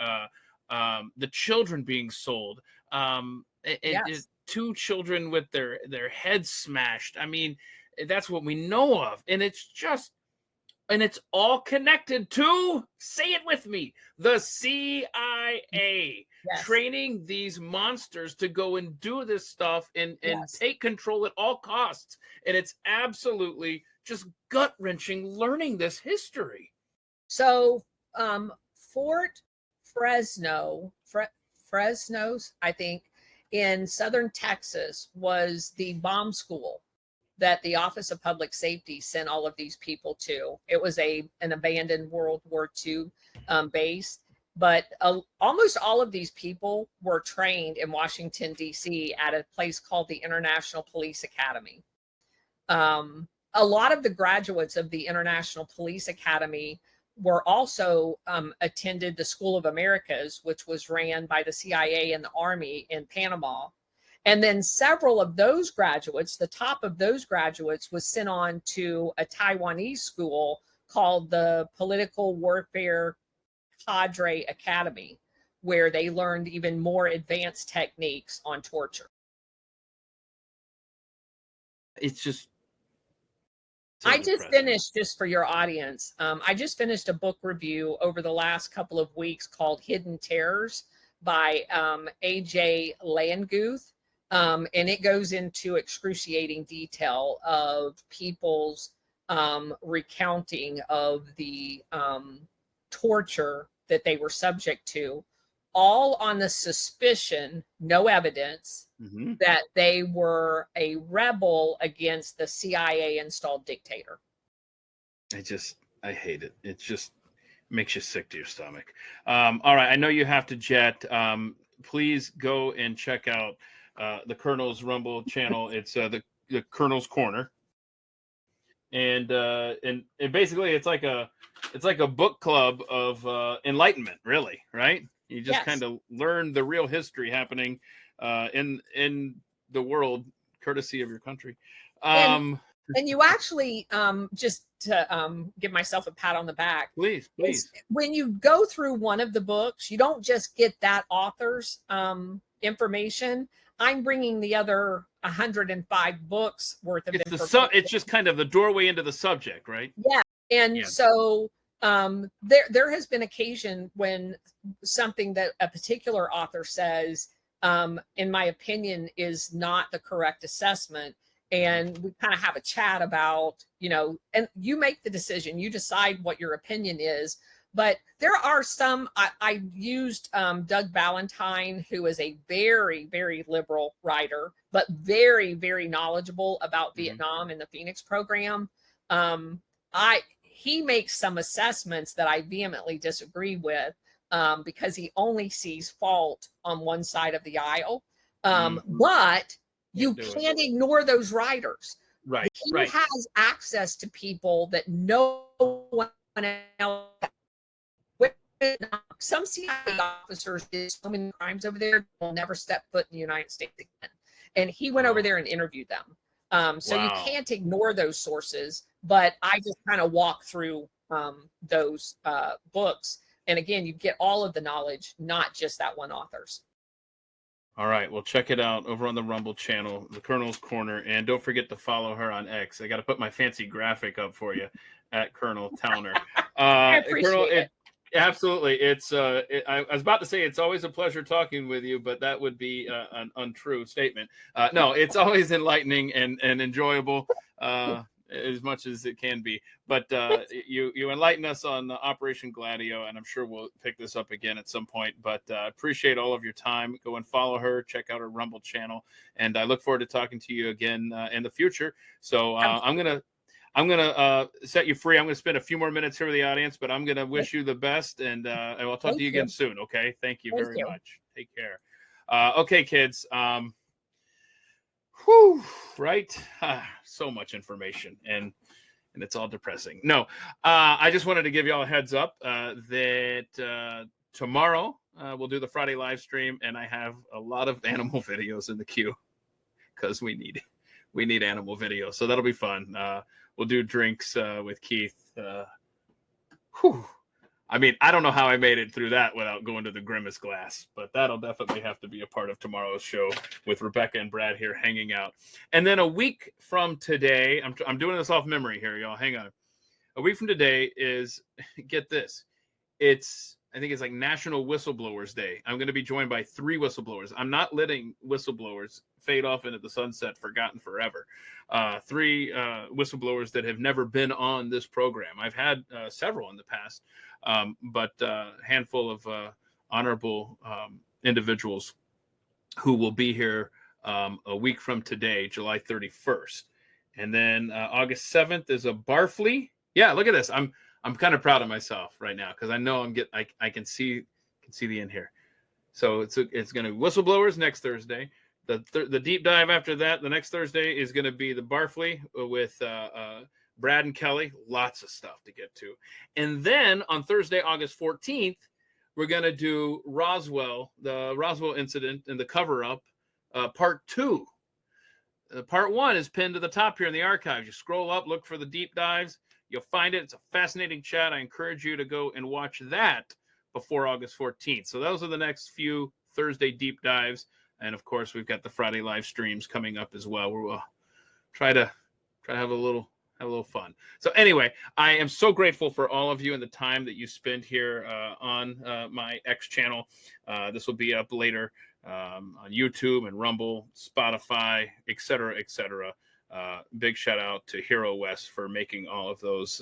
children being sold. Yes. 2 children with their heads smashed. I mean, that's what we know of. And it's all connected to, say it with me, the CIA. Yes. Training these monsters to go and do this stuff and yes. take control at all costs. And it's absolutely just gut-wrenching learning this history. So Fort Fresno's, I think, in southern Texas was the bomb school that the Office of Public Safety sent all of these people to. It was an abandoned World War II base. But almost all of these people were trained in Washington, D.C. at a place called the International Police Academy. A lot of the graduates of the International Police Academy were also attended the School of Americas, which was ran by the CIA and the Army in Panama. And then several of those graduates, the top of those graduates, was sent on to a Taiwanese school called the Political Warfare Cadre Academy, where they learned even more advanced techniques on torture. It's just so I just finished, just for your audience, I just finished a book review over the last couple of weeks called Hidden Terrors by A.J. Languth. And it goes into excruciating detail of people's recounting of the torture that they were subject to, all on the suspicion, no evidence, that they were a rebel against the CIA installed dictator. I hate it. It just makes you sick to your stomach. All right, I know you have to jet. Please go and check out the Colonel's Rumble channel. It's the Colonel's Corner, and basically it's like a book club of enlightenment, really, right? You just kind of learn the real history happening in the world, courtesy of your country. And you actually, just to give myself a pat on the back, please, when you go through one of the books, you don't just get that author's information. I'm bringing the other 105 books worth of information. It's just kind of the doorway into the subject, right? Yeah. And so there has been occasion when something that a particular author says, in my opinion, is not the correct assessment. And we kind of have a chat about, and you make the decision, you decide what your opinion is. But there are some, I used Doug Valentine, who is a very, very liberal writer, but very, very knowledgeable about Vietnam and the Phoenix program. He makes some assessments that I vehemently disagree with, because he only sees fault on one side of the aisle. But you can't ignore those writers. Right. He has access to people that no one else. Some CIA officers did so many crimes over there, will never step foot in the United States again. And he went over there and interviewed them. So you can't ignore those sources, but I just kind of walk through those books. And again, you get all of the knowledge, not just that one author's. All right, well, check it out over on the Rumble channel, the Colonel's Corner, and don't forget to follow her on X. I got to put my fancy graphic up for you at Colonel Towner. I appreciate it. Absolutely. I was about to say it's always a pleasure talking with you, but that would be an untrue statement. No, it's always enlightening and enjoyable, as much as it can be. But you enlighten us on Operation Gladio, and I'm sure we'll pick this up again at some point. But appreciate all of your time. Go and follow her. Check out her Rumble channel, and I look forward to talking to you again in the future. So I'm gonna set you free. I'm gonna spend a few more minutes here with the audience, but I'm gonna wish you the best, and I'll talk to you again soon. Okay, thank you very much. Take care. Okay, kids. Right. So much information, and it's all depressing. No, I just wanted to give you all a heads up that tomorrow we'll do the Friday live stream, and I have a lot of animal videos in the queue because we need animal videos, so that'll be fun. We'll do drinks with Keith. I mean, I don't know how I made it through that without going to the Grimace Glass, but that'll definitely have to be a part of tomorrow's show with Rebecca and Brad here hanging out. And then a week from today, I'm doing this off memory here, y'all. Hang on. A week from today is, get this, I think it's like National Whistleblowers Day. I'm going to be joined by 3 whistleblowers. I'm not letting whistleblowers fade off into the sunset, forgotten forever. 3 whistleblowers that have never been on this program. I've had several in the past, but a handful of honorable individuals who will be here a week from today, July 31st. And then August 7th is a Barfly. Yeah, look at this. I'm kind of proud of myself right now because I know I can see can see the end here. So it's going to be whistleblowers next Thursday. The deep dive after that, the next Thursday, is going to be the Barfly with Brad and Kelly. Lots of stuff to get to. And then on Thursday, August 14th, we're going to do Roswell, the Roswell incident and the cover-up, part 2. Part 1 is pinned to the top here in the archives. You scroll up, look for the deep dives. You'll find it. It's a fascinating chat. I encourage you to go and watch that before August 14th. So those are the next few Thursday deep dives. And of course, we've got the Friday live streams coming up as well. We'll try to have a little fun. So anyway, I am so grateful for all of you and the time that you spend here on my X channel. This will be up later on YouTube and Rumble, Spotify, etc., etc. Big shout out to Hero West for making all of those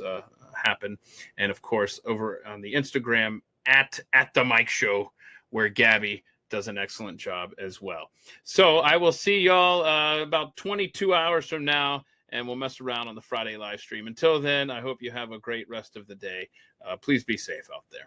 happen. And of course, over on the Instagram at the Mike Show, where Gabby does an excellent job as well. So I will see y'all about 22 hours from now, and we'll mess around on the Friday live stream. Until then, I hope you have a great rest of the day. Please be safe out there.